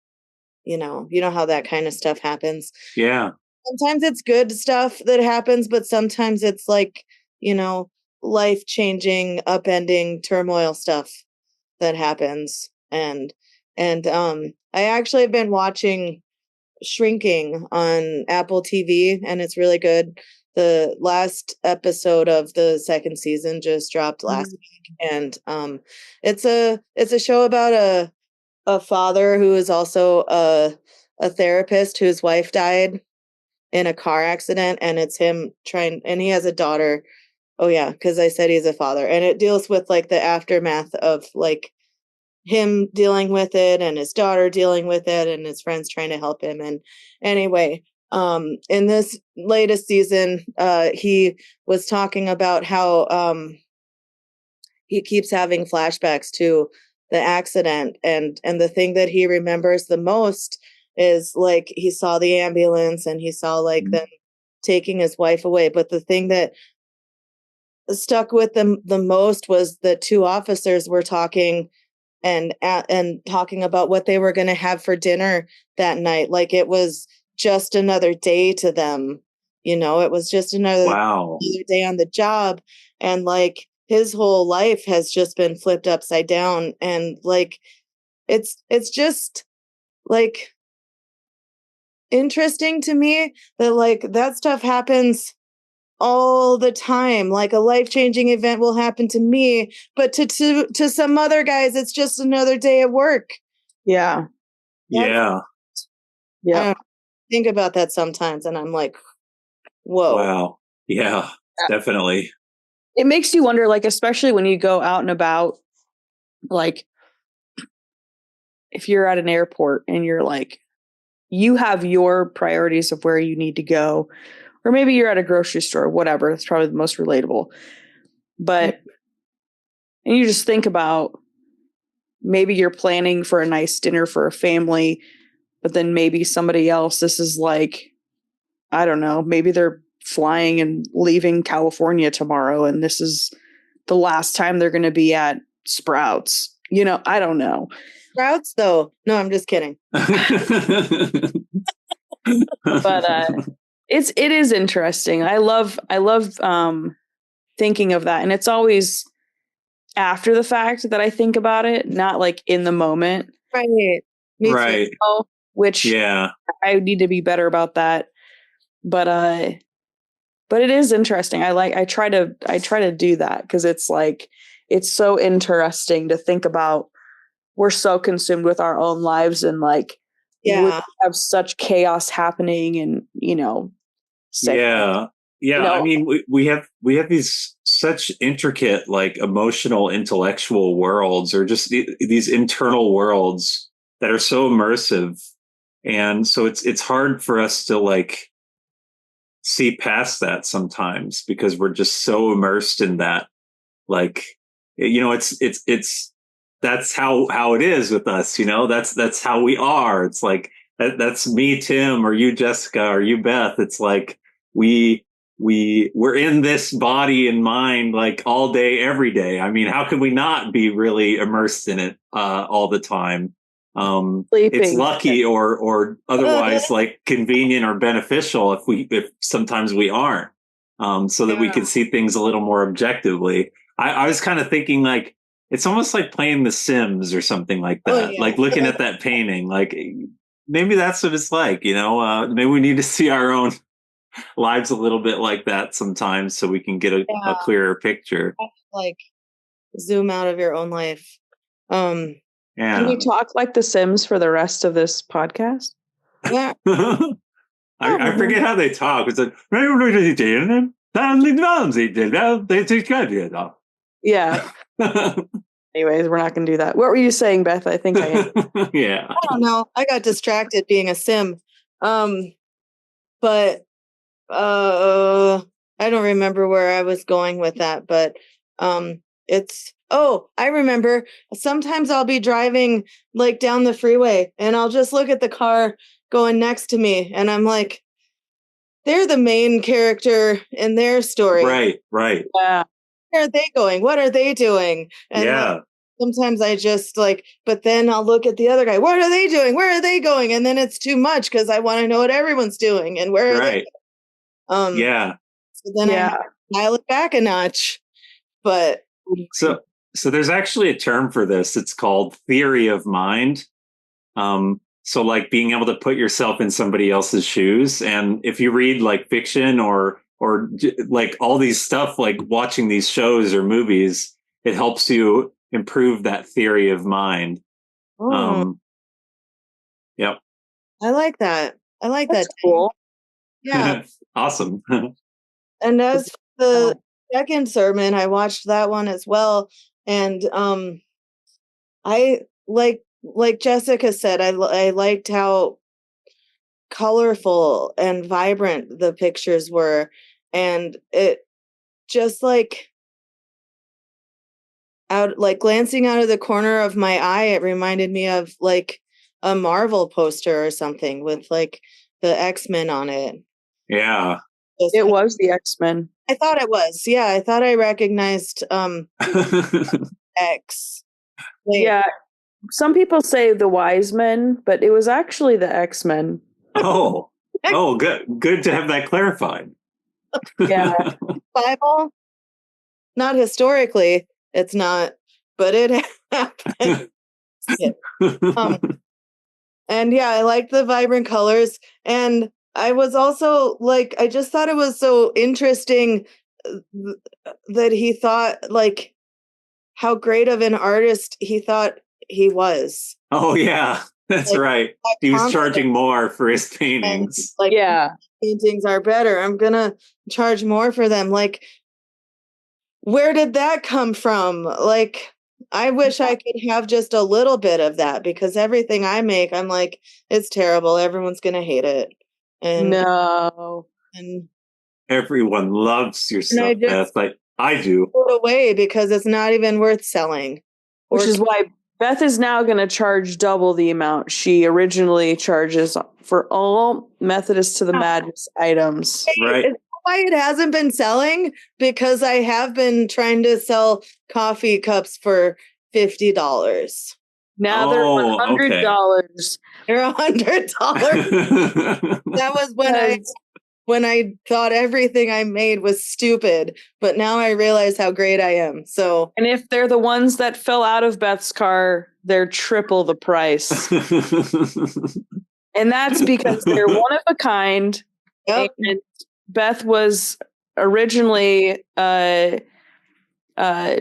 you know how that kind of stuff happens. Yeah. Sometimes it's good stuff that happens, but sometimes it's like, life-changing, upending turmoil stuff that happens. And I actually have been watching Shrinking on Apple TV, and it's really good. The last episode of the second season just dropped last week, and it's a show about a father who is also a therapist whose wife died in a car accident, and it's him and he has a daughter. Oh yeah, because I said he's a father, and it deals with like the aftermath of like him dealing with it and his daughter dealing with it and his friends trying to help him. And anyway, in this latest season, he was talking about how he keeps having flashbacks to the accident, and the thing that he remembers the most is like he saw the ambulance and he saw like them taking his wife away. But the thing that stuck with them the most was the two officers were talking and talking about what they were going to have for dinner that night. Like it was just another day to them. It was just another day on the job. And like his whole life has just been flipped upside down. And like, it's just like interesting to me that like that stuff happens all the time. Like a life-changing event will happen to me, but to some other guys, it's just another day at work. Yeah. Yeah. I think about that sometimes and I'm like, whoa. Wow. Yeah, definitely. It makes you wonder, like, especially when you go out and about, like if you're at an airport and you're like, you have your priorities of where you need to go. Or maybe you're at a grocery store, whatever. That's probably the most relatable. But, and you just think about maybe you're planning for a nice dinner for a family, but then maybe somebody else, this is like, I don't know, maybe they're flying and leaving California tomorrow, and this is the last time they're going to be at Sprouts. I don't know. Sprouts, though. No, I'm just kidding. But it is interesting. I love thinking of that, and it's always after the fact that I think about it, not like in the moment. Right. Me right. too. Which I need to be better about that. But it is interesting. I try to do that because it's like it's so interesting to think about. We're so consumed with our own lives and like we have such chaos happening and I mean we have these such intricate like emotional intellectual worlds or just these internal worlds that are so immersive, and so it's hard for us to like see past that sometimes because we're just so immersed in that. Like it's that's how it is with us, that's how we are. It's like that's me, Tim, or you, Jessica, or you, Beth. It's like we're in this body and mind like all day, every day. I mean, how could we not be really immersed in it all the time? It's lucky or otherwise like convenient or beneficial if sometimes we aren't, so that we can see things a little more objectively. I was kind of thinking like, it's almost like playing The Sims or something like that. Like looking at that painting, like maybe that's what it's like, maybe we need to see our own lives a little bit like that sometimes so we can get a clearer picture. Like zoom out of your own life. Can we talk like The Sims for the rest of this podcast? Yeah. I forget how they talk. It's like, yeah. Anyways, we're not going to do that. What were you saying, Beth? I think I am. Yeah. I don't know. I got distracted being a sim. But I don't remember where I was going with that, but I remember. Sometimes I'll be driving like down the freeway and I'll just look at the car going next to me and I'm like, they're the main character in their story. Right. Yeah. Where are they going? What are they doing? And like, sometimes I just like, but then I'll look at the other guy. What are they doing? Where are they going? And then it's too much because I want to know what everyone's doing and where are they going? So then I dial it back a notch. But so there's actually a term for this. It's called theory of mind. So like being able to put yourself in somebody else's shoes. And if you read like fiction or like all these stuff, like watching these shows or movies, it helps you improve that theory of mind. Yep. I like that. That's cool. Yeah. Awesome. And as the second sermon, I watched that one as well. And I like Jessica said, I liked how colorful and vibrant the pictures were, and it just like glancing out of the corner of my eye, it reminded me of like a Marvel poster or something with like the X-Men on it. Yeah. It was the X-Men. I thought it was. Yeah, I thought I recognized X. Yeah. Some people say the Wise Men, but it was actually the X-Men. Oh, good to have that clarified. Yeah. Bible? Not historically, it's not, but it happened. And yeah, I liked the vibrant colors. And I was also like, I just thought it was so interesting that he thought like how great of an artist he thought he was. Oh yeah, that's like, right. He was charging more for his paintings. And, like, paintings are better. I'm gonna charge more for them. Like, where did that come from? Like, I wish I could have just a little bit of that because everything I make, I'm like, it's terrible. Everyone's gonna hate it. And no, and everyone loves your stuff, Beth. Like I do. Put it away because it's not even worth selling. Which is why Beth is now going to charge double the amount she originally charges for all Methodist to the Madness items. Right. Is that why it hasn't been selling? Because I have been trying to sell coffee cups for $50. Now they're $100. They're $100. That was when I thought everything I made was stupid, but now I realize how great I am. So, and if they're the ones that fell out of Beth's car, they're triple the price. And that's because they're one of a kind. yep. And Beth was originally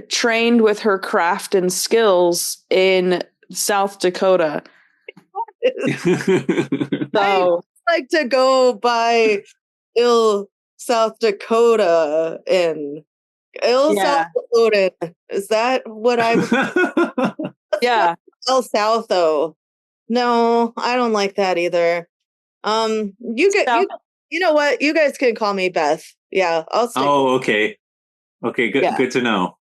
trained with her craft and skills in South Dakota. So I like to go by South Dakota and South Dakota. Is that what I'm? yeah. South though. No, I don't like that either. You know what? You guys can call me Beth. Yeah, I'll stick. Oh, okay. Okay, good. Yeah. Good to know.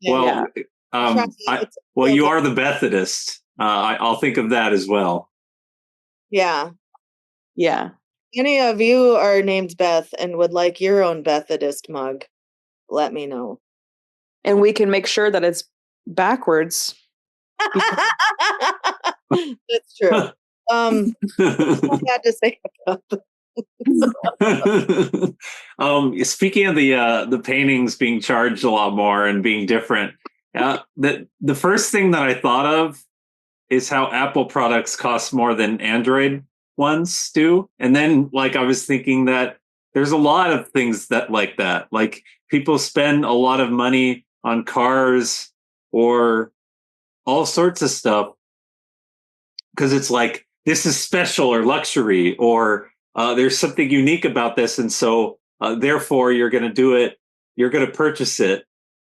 Yeah. Well, you are the Methodist. I'll think of that as well. Yeah. Yeah. Any of you are named Beth and would like your own Methodist mug, let me know. And we can make sure that it's backwards. That's true. I had to say speaking of the paintings being charged a lot more and being different, the first thing that I thought of is how Apple products cost more than Android ones do. And then like I was thinking that there's a lot of things that like that. Like people spend a lot of money on cars or all sorts of stuff because it's like this is special or luxury or there's something unique about this. And so therefore you're going to do it. You're going to purchase it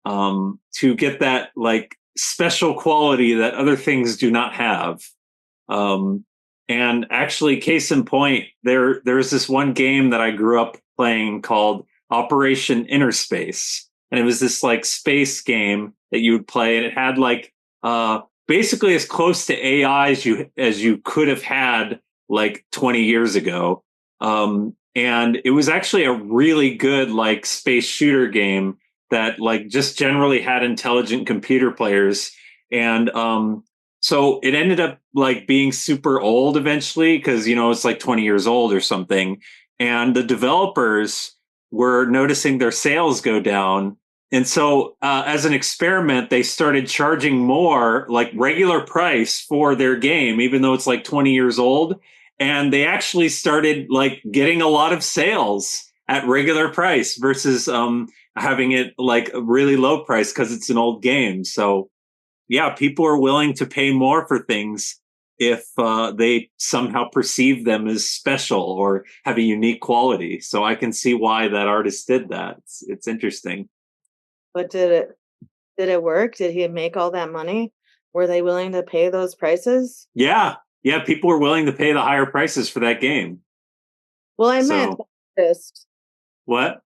to get that like special quality that other things do not have. And actually, case in point, there's this one game that I grew up playing called Operation Inner Space. And it was this like space game that you would play. And it had like basically as close to AI as you could have had like 20 years ago. And it was actually a really good like space shooter game that like just generally had intelligent computer players. And so it ended up like being super old eventually because, you know, it's like 20 years old or something. And the developers were noticing their sales go down. And so as an experiment, they started charging more like regular price for their game, even though it's like 20 years old. And they actually started like getting a lot of sales at regular price versus having it like a really low price because it's an old game. So yeah, people are willing to pay more for things if they somehow perceive them as special or have a unique quality. So I can see why that artist did that. It's interesting. But did it work? Did he make all that money? Were they willing to pay those prices? Yeah. Yeah, people were willing to pay the higher prices for that game. Well, I meant the artist. What?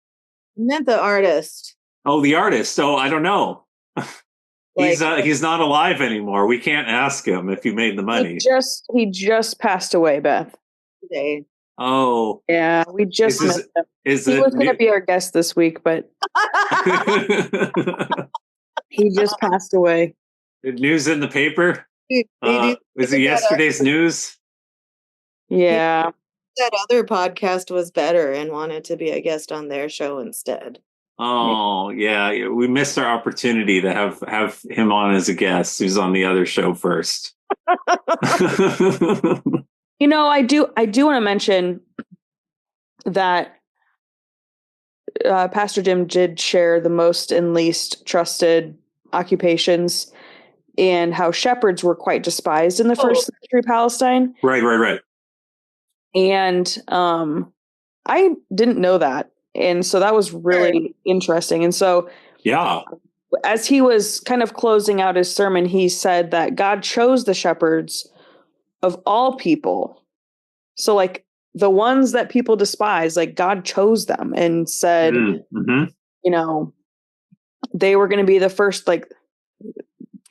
I meant the artist. Oh, the artist. Oh, I don't know. Like, he's not alive anymore. We can't ask him if he made the money. He just passed away, Beth. Today. Oh. Yeah, we just missed him. He was going to be our guest this week, but he just passed away. News in the paper? Was it yesterday's news? Yeah. That other podcast was better and wanted to be a guest on their show instead. Oh, yeah. We missed our opportunity to have him on as a guest who's on the other show first. You know, I do want to mention that Pastor Jim did share the most and least trusted occupations and how shepherds were quite despised in the first century Palestine. Right. And I didn't know that. And so that was really interesting. And so, yeah, as he was kind of closing out his sermon, he said that God chose the shepherds of all people. So like the ones that people despise, like God chose them and said, you know, they were going to be the first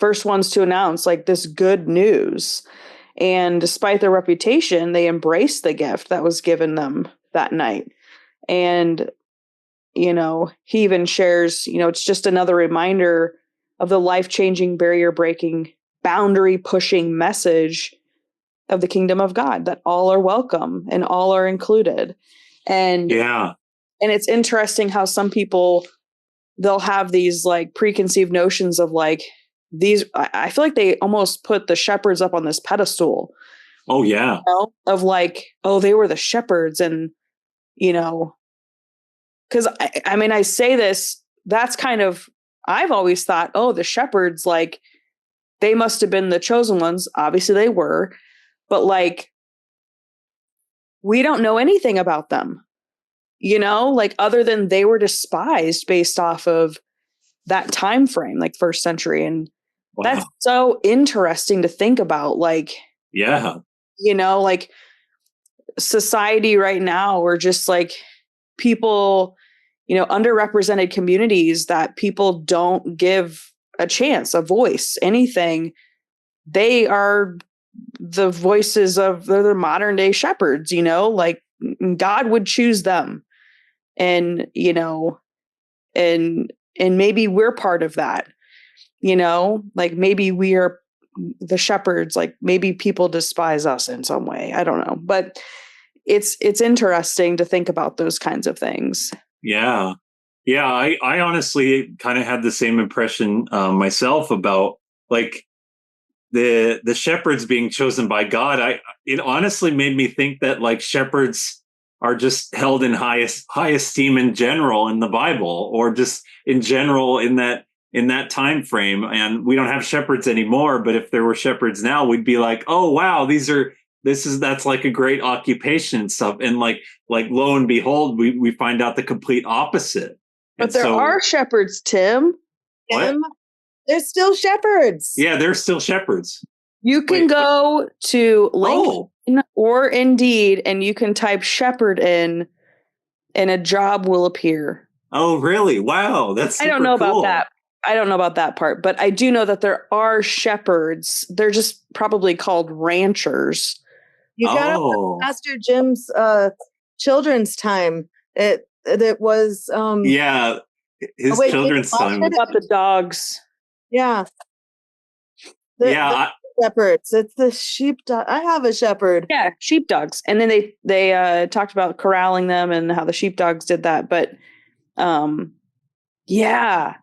first ones to announce like this good news. And despite their reputation, they embraced the gift that was given them that night. And, you know, he even shares, you know, it's just another reminder of the life-changing, barrier-breaking, boundary-pushing message of the kingdom of God, that all are welcome and all are included. And Yeah. And it's interesting how some people, they'll have these like preconceived notions of like these. I feel like they almost put the shepherds up on this pedestal. Oh, yeah. You know, of like, oh, they were the shepherds. And, you know, because I mean, I say this, that's kind of, I've always thought, oh, the shepherds, like, they must have been the chosen ones. Obviously, they were. But like, we don't know anything about them. You know, like other than they were despised based off of that time frame, like first century. And that's so interesting to think about. Like, yeah, you know, like society right now, or just like people, you know, underrepresented communities that people don't give a chance, a voice, anything. They are the voices of the modern day shepherds, you know, like God would choose them. And, you know, and maybe we're part of that, you know, like maybe we are the shepherds, like maybe people despise us in some way. I don't know, but it's interesting to think about those kinds of things. Yeah. Yeah. I honestly kind of had the same impression myself about like the shepherds being chosen by God. It honestly made me think that like shepherds are just held in high esteem in general in the Bible, or just in general in that time frame. And we don't have shepherds anymore, but if there were shepherds now, we'd be like, oh wow, that's like a great occupation and stuff. And like lo and behold, we find out the complete opposite. But there are shepherds, Tim. What? There's still shepherds. Yeah, they're still shepherds. You can go to LinkedIn or Indeed, and you can type shepherd in, and a job will appear. Oh, really? Wow. That's super I don't know cool. about that. I don't know about that part, but I do know that there are shepherds. They're just probably called ranchers. You got Pastor Jim's children's time. It was yeah, his children's time about the dogs. Yeah. The shepherds. It's the sheepdog. I have a shepherd. Yeah, sheepdogs. And then they talked about corralling them and how the sheepdogs did that. But yeah,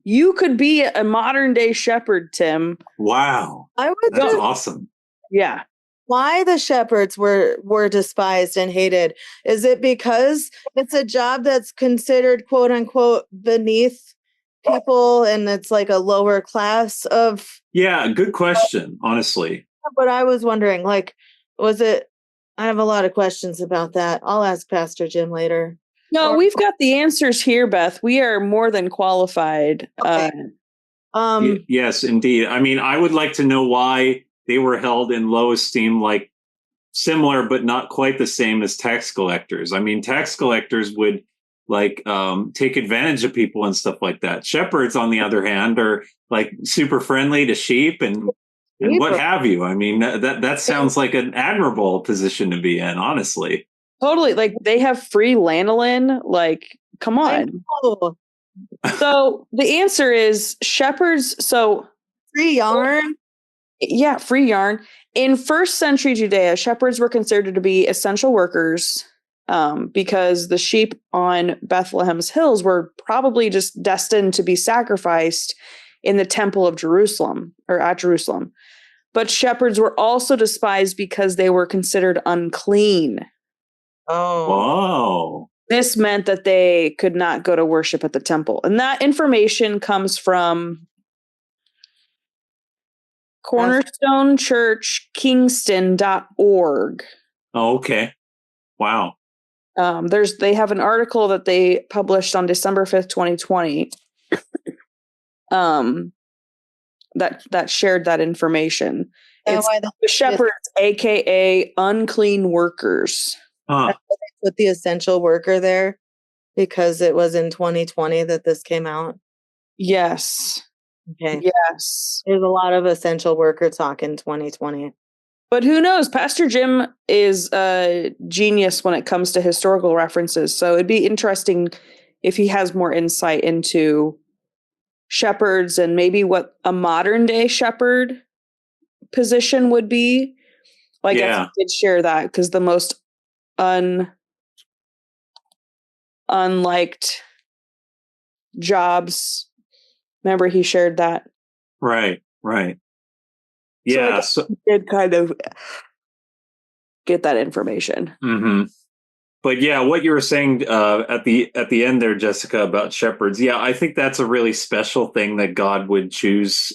you could be a modern day shepherd, Tim. Wow. That's awesome. Yeah. Why the shepherds were despised and hated? Is it because it's a job that's considered quote unquote beneath people, and it's like a lower class of? Yeah, good question, honestly. But I was wondering, like, was it? I have a lot of questions about that. I'll ask Pastor Jim later. No, we've got the answers here, Beth. We are more than qualified. Okay. Yes, indeed. I mean, I would like to know why they were held in low esteem, like similar but not quite the same as tax collectors. I mean, tax collectors would like take advantage of people and stuff like that. Shepherds, on the other hand, are like super friendly to sheep and what have you. I mean, that sounds like an admirable position to be in, honestly. Totally. Like they have free lanolin. Like, come on. So the answer is shepherds. So free yarn. Yeah, free yarn. In first century Judea, shepherds were considered to be essential workers because the sheep on Bethlehem's hills were probably just destined to be sacrificed in the temple of Jerusalem, or at Jerusalem. But shepherds were also despised because they were considered unclean. Oh. Whoa. This meant that they could not go to worship at the temple. And that information comes from Cornerstone Church Kingston.org. Oh, okay. Wow. They have an article that they published on December 5th, 2020. That shared that information. It's the shepherds, aka unclean workers. Huh. Put the essential worker there because it was in 2020 that this came out. Yes. Okay. Yes. There's a lot of essential worker talk in 2020. But who knows? Pastor Jim is a genius when it comes to historical references. So it'd be interesting if he has more insight into shepherds and maybe what a modern day shepherd position would be. Like, I think he did share that because the most unliked jobs. Remember, he shared that. Right. Yeah. So he did kind of get that information. Mm-hmm. But yeah, what you were saying at the end there, Jessica, about shepherds. Yeah, I think that's a really special thing that God would choose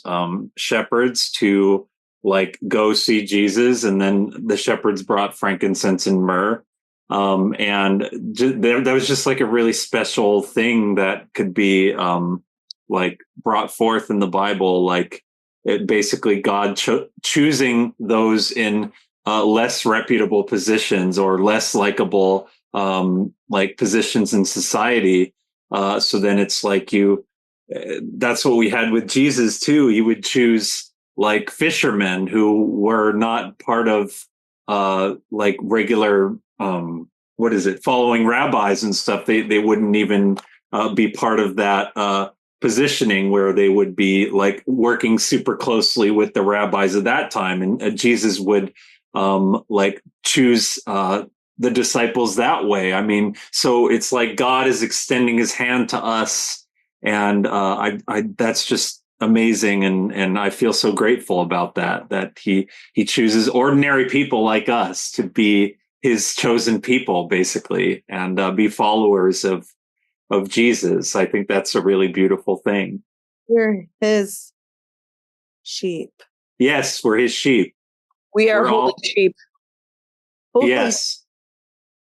shepherds to like go see Jesus, and then the shepherds brought frankincense and myrrh, and that was just like a really special thing that could be like brought forth in the Bible, like it basically God choosing those in less reputable positions or less likable like positions in society. So then it's like that's what we had with Jesus too. He would choose like fishermen who were not part of like regular following rabbis and stuff. They wouldn't even be part of that positioning where they would be like working super closely with the rabbis at that time, and Jesus would like choose the disciples that way. I mean, so it's like God is extending his hand to us, and I that's just amazing, and I feel so grateful about that he chooses ordinary people like us to be his chosen people, basically, and be followers of Jesus. I think that's a really beautiful thing. We're his sheep. Yes, we're his sheep. We are holy sheep. Holy. Yes.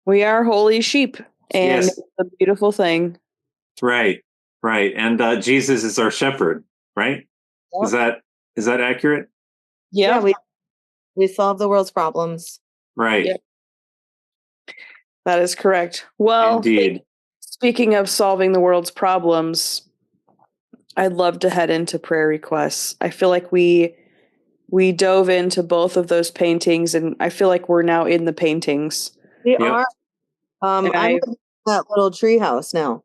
We are holy sheep, and yes. It's a beautiful thing. Right. And Jesus is our shepherd, right? Yep. Is that accurate? Yep. Yeah, we solve the world's problems. Right. Yep. That is correct. Well, indeed. Speaking of solving the world's problems, I'd love to head into prayer requests. I feel like we dove into both of those paintings, and I feel like we're now in the paintings. We are. I'm in that little tree house now.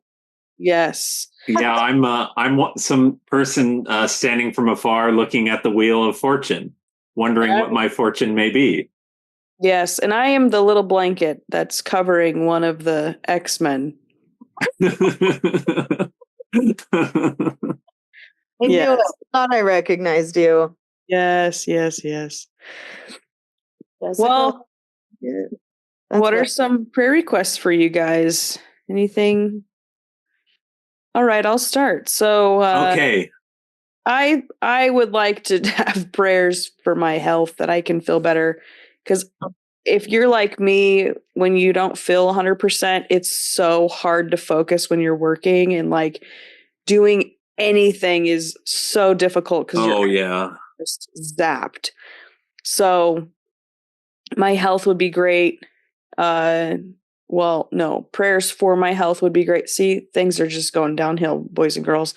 Yes. Yeah, I'm some person standing from afar looking at the wheel of fortune, wondering what my fortune may be. Yes, and I am the little blanket that's covering one of the X-Men. I knew it. I thought I recognized you. Yes. Jessica. Well, what are some prayer requests for you guys? Anything? All right, I'll start. So, okay. I would like to have prayers for my health, that I can feel better, because if you're like me, when you don't feel 100%, it's so hard to focus when you're working, and like doing anything is so difficult because you're just zapped. So my health would be great. Well, no, prayers for my health would be great. See, things are just going downhill, boys and girls.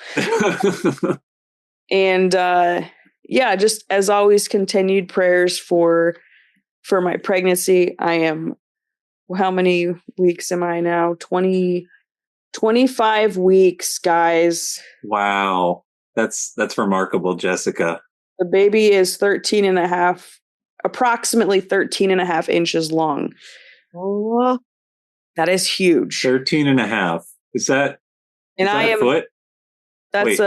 And just as always, continued prayers for my pregnancy. I am, how many weeks am I now? 25 weeks, guys. Wow. That's remarkable, Jessica. The baby is approximately 13 and a half inches long. Oh, that is huge. 13 and a half. Is that a foot? That's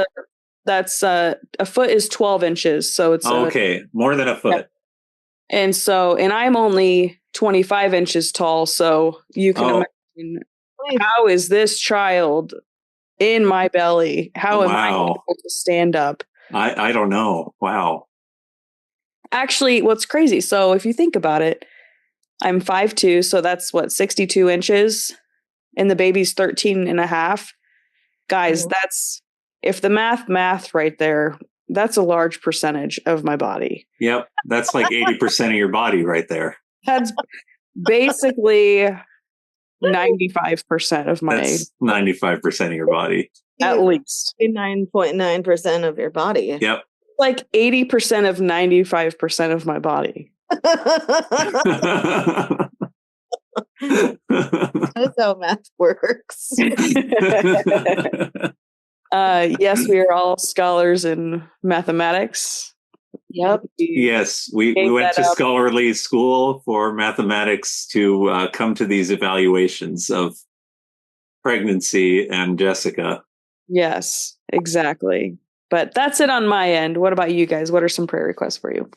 a foot is 12 inches. So it's okay. More than a foot. Yeah. And I'm only 25 inches tall. So you can imagine, how is this child in my belly? How am I able to stand up? I don't know. Wow. Actually, what's crazy, so if you think about it, I'm 5'2", so that's 62 inches, and the baby's 13 and a half. Guys, that's, if the math right there, that's a large percentage of my body. Yep. That's like 80% of your body right there. That's basically 95% of my... That's 95% of your body. at least. 9.9% of your body. Yep. Like 80% of 95% of my body. That's how math works. Yes, we are all scholars in mathematics. Yep. Yes, we Gave went that to up. scholarly school for mathematics to come to these evaluations of pregnancy and Jessica. Yes, exactly. But that's it on my end. What about you guys? What are some prayer requests for you?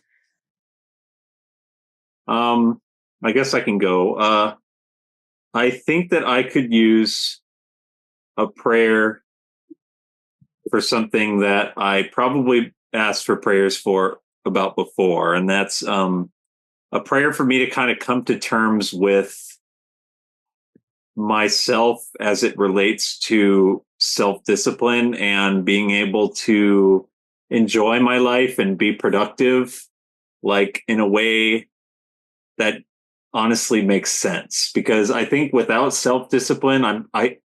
I guess I can go. I think that I could use a prayer for something that I probably asked for prayers for about before, and that's a prayer for me to kind of come to terms with myself as it relates to self-discipline and being able to enjoy my life and be productive, like in a way that honestly makes sense. Because I think without self-discipline, I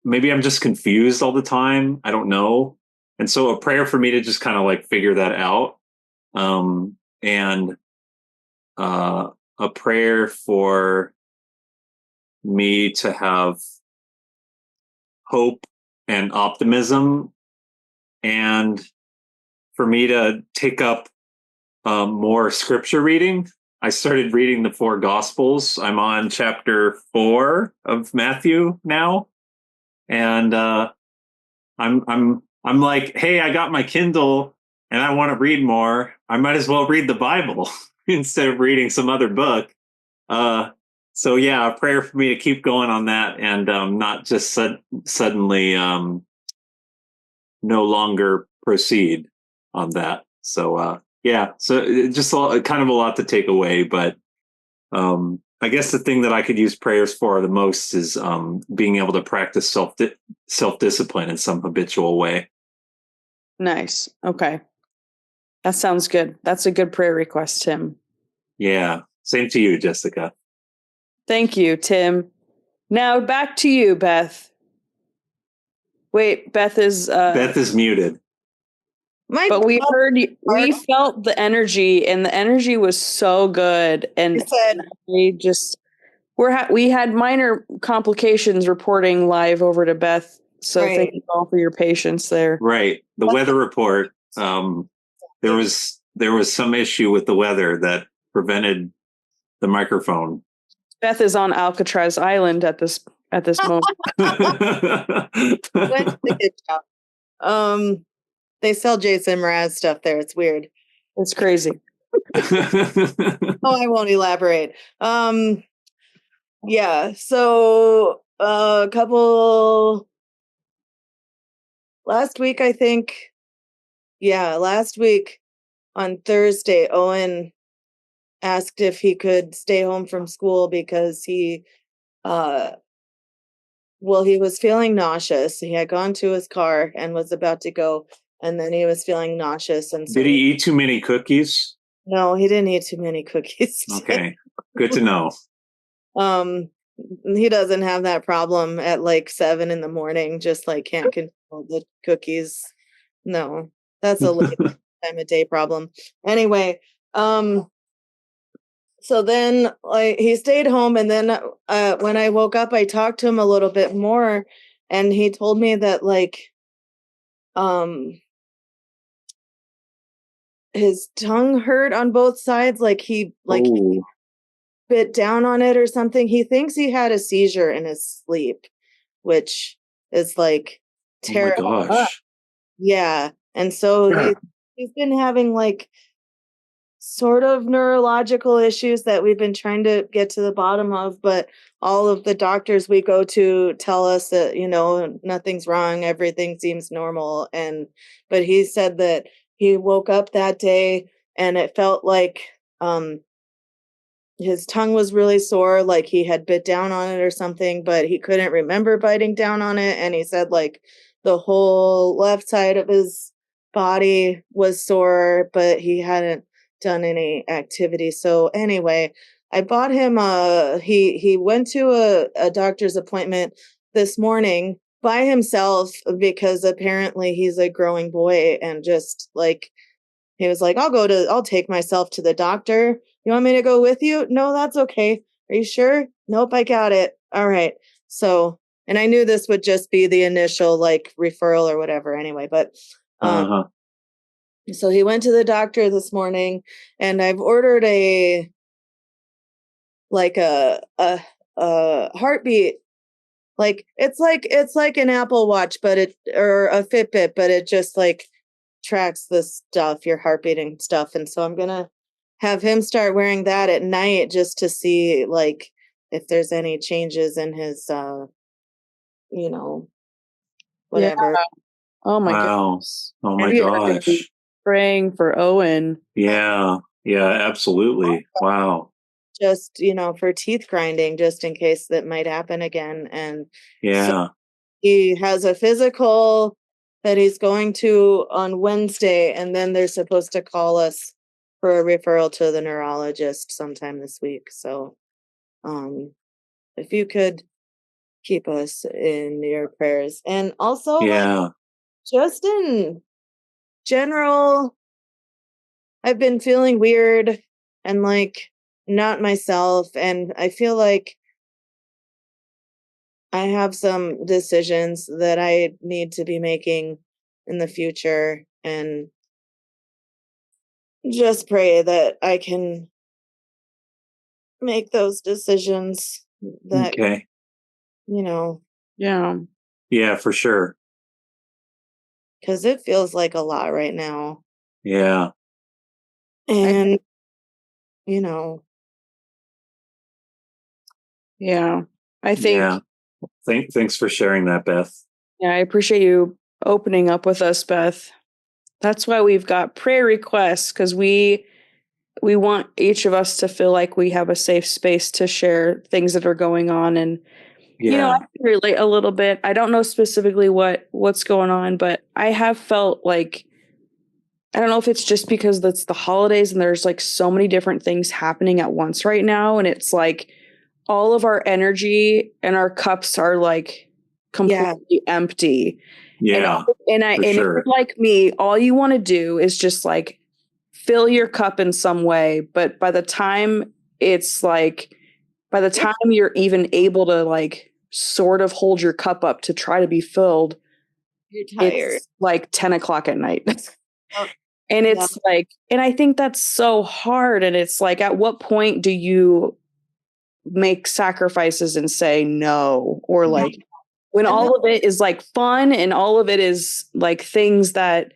maybe I'm just confused all the time. I don't know. And so a prayer for me to just kind of like figure that out. And a prayer for me to have hope and optimism, and for me to take up more scripture reading. I started reading the 4 Gospels. I'm on chapter 4 of Matthew now, and I'm like, hey, I got my Kindle and I want to read more. I might as well read the Bible instead of reading some other book. So yeah, a prayer for me to keep going on that and not just suddenly no longer proceed on that. So yeah, so just kind of a lot to take away, but I guess the thing that I could use prayers for the most is being able to practice self-discipline in some habitual way. Nice. Okay. That sounds good. That's a good prayer request, Tim. Yeah. Same to you, Jessica. Thank you, Tim. Now back to you, Beth. Wait, Beth is muted. but we heard you, we felt the energy, and the energy was so good. And we just we had minor complications reporting live over to Beth. So thank you all for your patience there. Right. The weather report. There was some issue with the weather that prevented the microphone. Beth is on Alcatraz Island at this moment. They sell Jason Mraz stuff there. It's weird. It's crazy. I won't elaborate. Yeah. So a couple last week, I think. Yeah, last week on Thursday, Owen asked if he could stay home from school because he was feeling nauseous. He had gone to his car and was about to go, and then he was feeling nauseous. And so did he eat too many cookies? No, he didn't eat too many cookies. Okay, good to know. He doesn't have that problem at like 7 a.m. Just like can't control the cookies. No, that's a late time of day problem. Anyway, so then he stayed home, and then when I woke up, I talked to him a little bit more, and he told me that his tongue hurt on both sides, he bit down on it or something. He thinks he had a seizure in his sleep, which is terrible. Oh my gosh. Yeah. And so he's been having sort of neurological issues that we've been trying to get to the bottom of, but all of the doctors we go to tell us that, nothing's wrong, everything seems normal. But he said that he woke up that day and it felt like his tongue was really sore, like he had bit down on it or something, but he couldn't remember biting down on it. And he said the whole left side of his body was sore, but he hadn't done any activity. So anyway, I bought him he went to a doctor's appointment this morning, by himself because apparently he's a growing boy, and just like he was like, I'll take myself to the doctor. You want me to go with you? No, that's okay. Are you sure? Nope, I got it. All right. So, and I knew this would just be the initial like referral or whatever anyway, but so he went to the doctor this morning, and I've ordered a heartbeat. Like it's like an Apple Watch, or a Fitbit, but it just like tracks the stuff, your heartbeat and stuff. And so I'm gonna have him start wearing that at night just to see like if there's any changes in his whatever. Yeah. Oh my Wow. goodness. Oh my And gosh. praying for Owen. Yeah. Yeah, absolutely. Wow. Just, for teeth grinding, just in case that might happen again. And Yeah. so he has a physical that he's going to on Wednesday, and then they're supposed to call us for a referral to the neurologist sometime this week. So if you could keep us in your prayers. And also Yeah. just in general, I've been feeling weird and like not myself, and I feel like I have some decisions that I need to be making in the future, and just pray that I can make those decisions that, Okay. Yeah. Yeah, for sure. because it feels like a lot right now. Yeah. And, you know, Yeah. I think, Yeah. Thanks for sharing that, Beth. yeah, I appreciate you opening up with us, Beth. That's why we've got prayer requests, because we want each of us to feel like we have a safe space to share things that are going on. And Yeah. I can relate a little bit. I don't know specifically what's going on, but I have felt like, I don't know if it's just because it's the holidays and there's like so many different things happening at once right now, and it's like all of our energy and our cups are like completely empty. Yeah. And for if sure. you're like me, all you want to do is just like fill your cup in some way. But by the time you're even able to like sort of hold your cup up to try to be filled, you're tired. it's like 10 o'clock at night. Oh, And it's like, and I think that's so hard. And it's like, at what point do you make sacrifices and say no? Or like, when all of it is like fun and all of it is like things that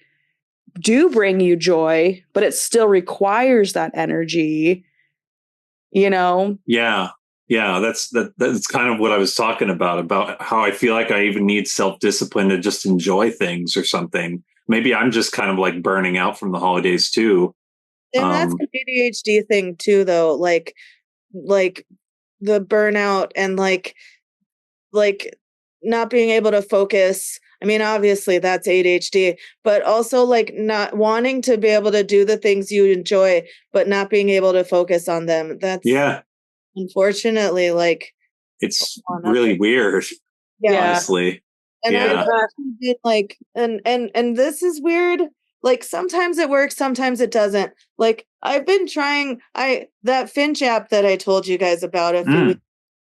do bring you joy, but it still requires that energy, Yeah. Yeah. That's kind of what I was talking about how I feel like I even need self-discipline to just enjoy things or something. Maybe I'm just kind of like burning out from the holidays too. And that's an ADHD thing too, though. Like the burnout and like not being able to focus. I mean, obviously that's ADHD, but also like not wanting to be able to do the things you enjoy, but not being able to focus on them. That's unfortunately like it's really weird. Honestly. And I've been like, and this is weird. Like sometimes it works, sometimes it doesn't. Like I've been trying that Finch app that I told you guys about a few weeks,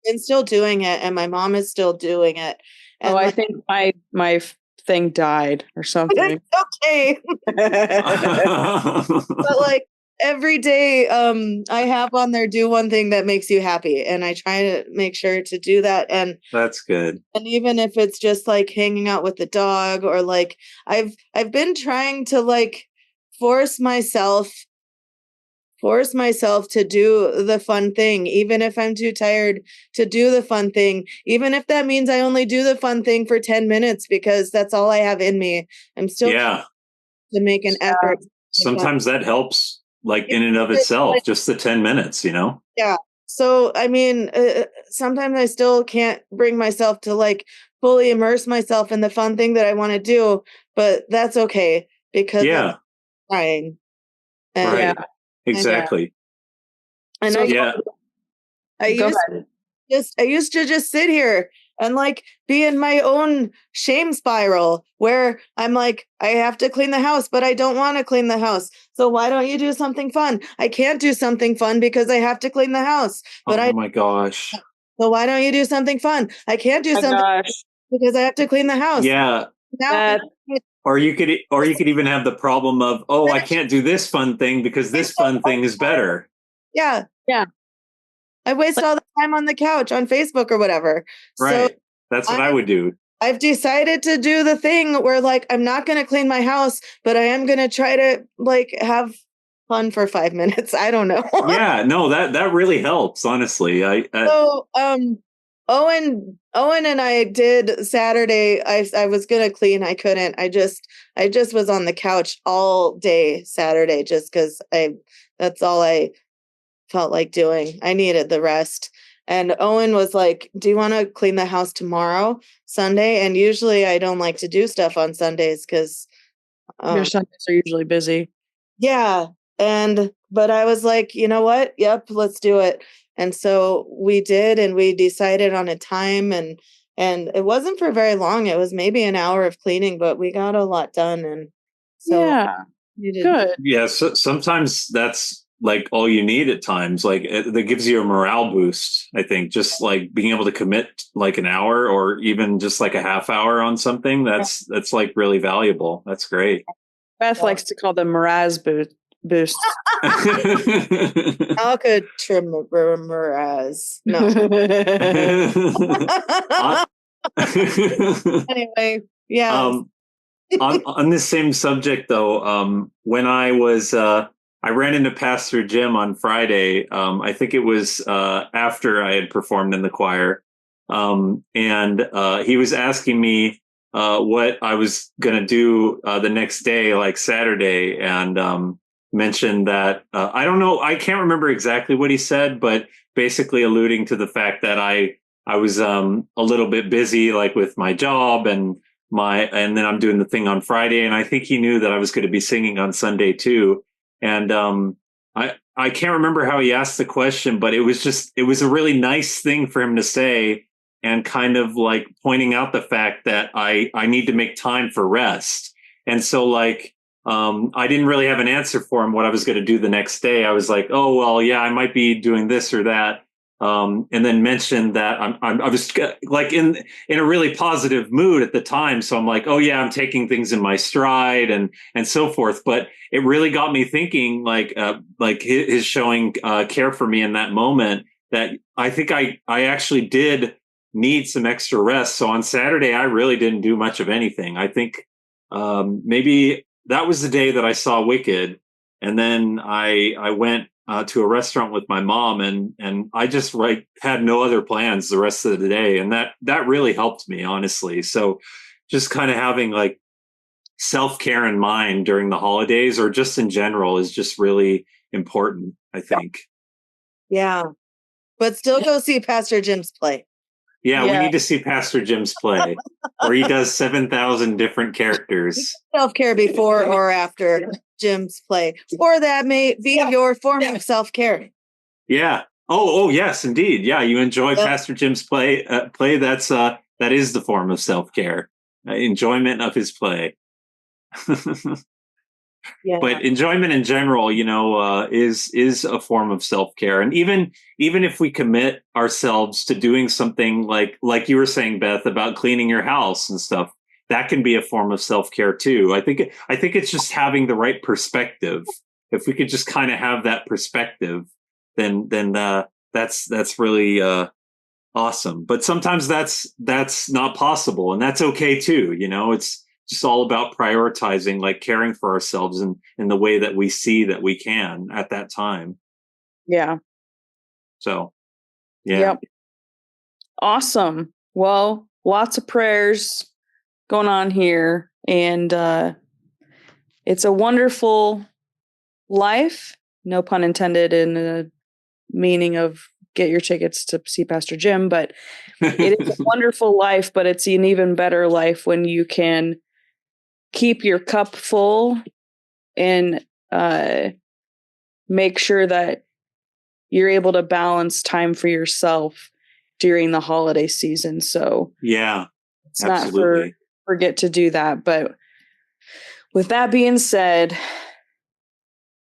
and still doing it, and my mom is still doing it. And I think my thing died or something. Okay. But like every day I have on there, do one thing that makes you happy, and I try to make sure to do that. And that's good. And even if it's just like hanging out with the dog, or like I've been trying to like force myself to do the fun thing, even if I'm too tired to do the fun thing, even if that means I only do the fun thing for 10 minutes because that's all I have in me. I'm still to make an effort. Sometimes that helps, like in and of itself, just the 10 minutes, Yeah. So, I mean, sometimes I still can't bring myself to like fully immerse myself in the fun thing that I want to do, but that's okay because I'm trying. Right. Exactly. And I used to just sit here and like be in my own shame spiral where I'm like, I have to clean the house, but I don't want to clean the house. So why don't you do something fun? I can't do something fun because I have to clean the house. But Oh my gosh. so why don't you do something fun? I can't do My something gosh. because I have to clean the house. Yeah. Now, That- Or you could even have the problem of, oh, I can't do this fun thing because this fun thing is better. yeah. Yeah. I waste all the time on the couch on Facebook or whatever. Right. So That's what I would do. I've decided to do the thing where like I'm not going to clean my house, but I am going to try to like have fun for 5 minutes. I don't know. Yeah, no, that really helps, honestly. So Owen and I did Saturday. I was gonna clean. I couldn't. I just was on the couch all day Saturday just because that's all I felt like doing. I needed the rest. And Owen was like, "Do you want to clean the house tomorrow, Sunday?" And usually I don't like to do stuff on Sundays because Your Sundays are usually busy. yeah. But I was like, you know what? Yep, let's do it. And so we did, and we decided on a time, and it wasn't for very long. It was maybe an hour of cleaning, but we got a lot done. And so Yeah. you did. Good. Yeah, so sometimes that's like all you need at times. Like that gives you a morale boost, I think. Just like being able to commit like an hour or even just like a half hour on something, that's like really valuable. That's great. Beth likes to call them Miraz boosts. How could Mraz? No. Anyway, yeah. On this same subject though, when I ran into Pastor Jim on Friday. I think it was after I had performed in the choir, and he was asking me what I was going to do the next day, like Saturday, and mentioned that I don't know, I can't remember exactly what he said, but basically alluding to the fact that I was a little bit busy, like with my job and then I'm doing the thing on Friday, and I think he knew that I was going to be singing on Sunday too. And I can't remember how he asked the question, but it was a really nice thing for him to say, and kind of like pointing out the fact that I need to make time for rest. And so like I didn't really have an answer for him what I was going to do the next day. I was like, oh well, yeah, I might be doing this or that. And then mentioned that I was like in a really positive mood at the time. So I'm like, oh yeah, I'm taking things in my stride and so forth. But it really got me thinking, like his showing care for me in that moment, that I think I actually did need some extra rest. So on Saturday, I really didn't do much of anything. I think maybe that was the day that I saw Wicked. And then I went to a restaurant with my mom, and I just had no other plans the rest of the day. And that really helped me, honestly. So just kind of having like self-care in mind during the holidays or just in general is just really important, I think. Yeah. But still go see Pastor Jim's play. Yeah, we need to see Pastor Jim's play where he does 7,000 different characters. Self-care before or after Jim's play. Or that may be your form of self-care. Yeah. Oh, yes, indeed. Yeah, you enjoy Pastor Jim's play. That is the form of self-care. Enjoyment of his play. Yeah. But enjoyment in general, is a form of self-care. And even if we commit ourselves to doing something like you were saying, Beth, about cleaning your house and stuff, that can be a form of self-care too. I think it's just having the right perspective. If we could just kind of have that perspective, then that's really awesome. But sometimes that's not possible, and that's okay too. It's just all about prioritizing, like caring for ourselves in the way that we see that we can at that time. Yeah. So, yeah. Yep. Awesome. Well, lots of prayers going on here, and it's a wonderful life, no pun intended in the meaning of get your tickets to see Pastor Jim, but it is a wonderful life, but it's an even better life when you can keep your cup full and make sure that you're able to balance time for yourself during the holiday season. So Yeah, it's absolutely. not forget to do that. But with that being said,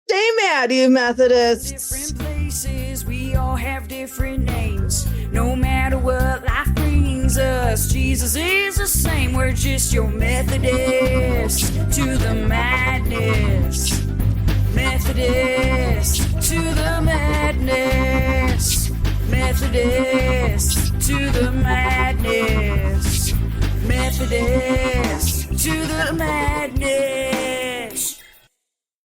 stay mad, you Methodists. Different places, we all have different names. No matter what life brings us, Jesus is the same. We're just your Methodist to the madness. Methodist to the madness. Methodist to the madness. Methodist to the madness.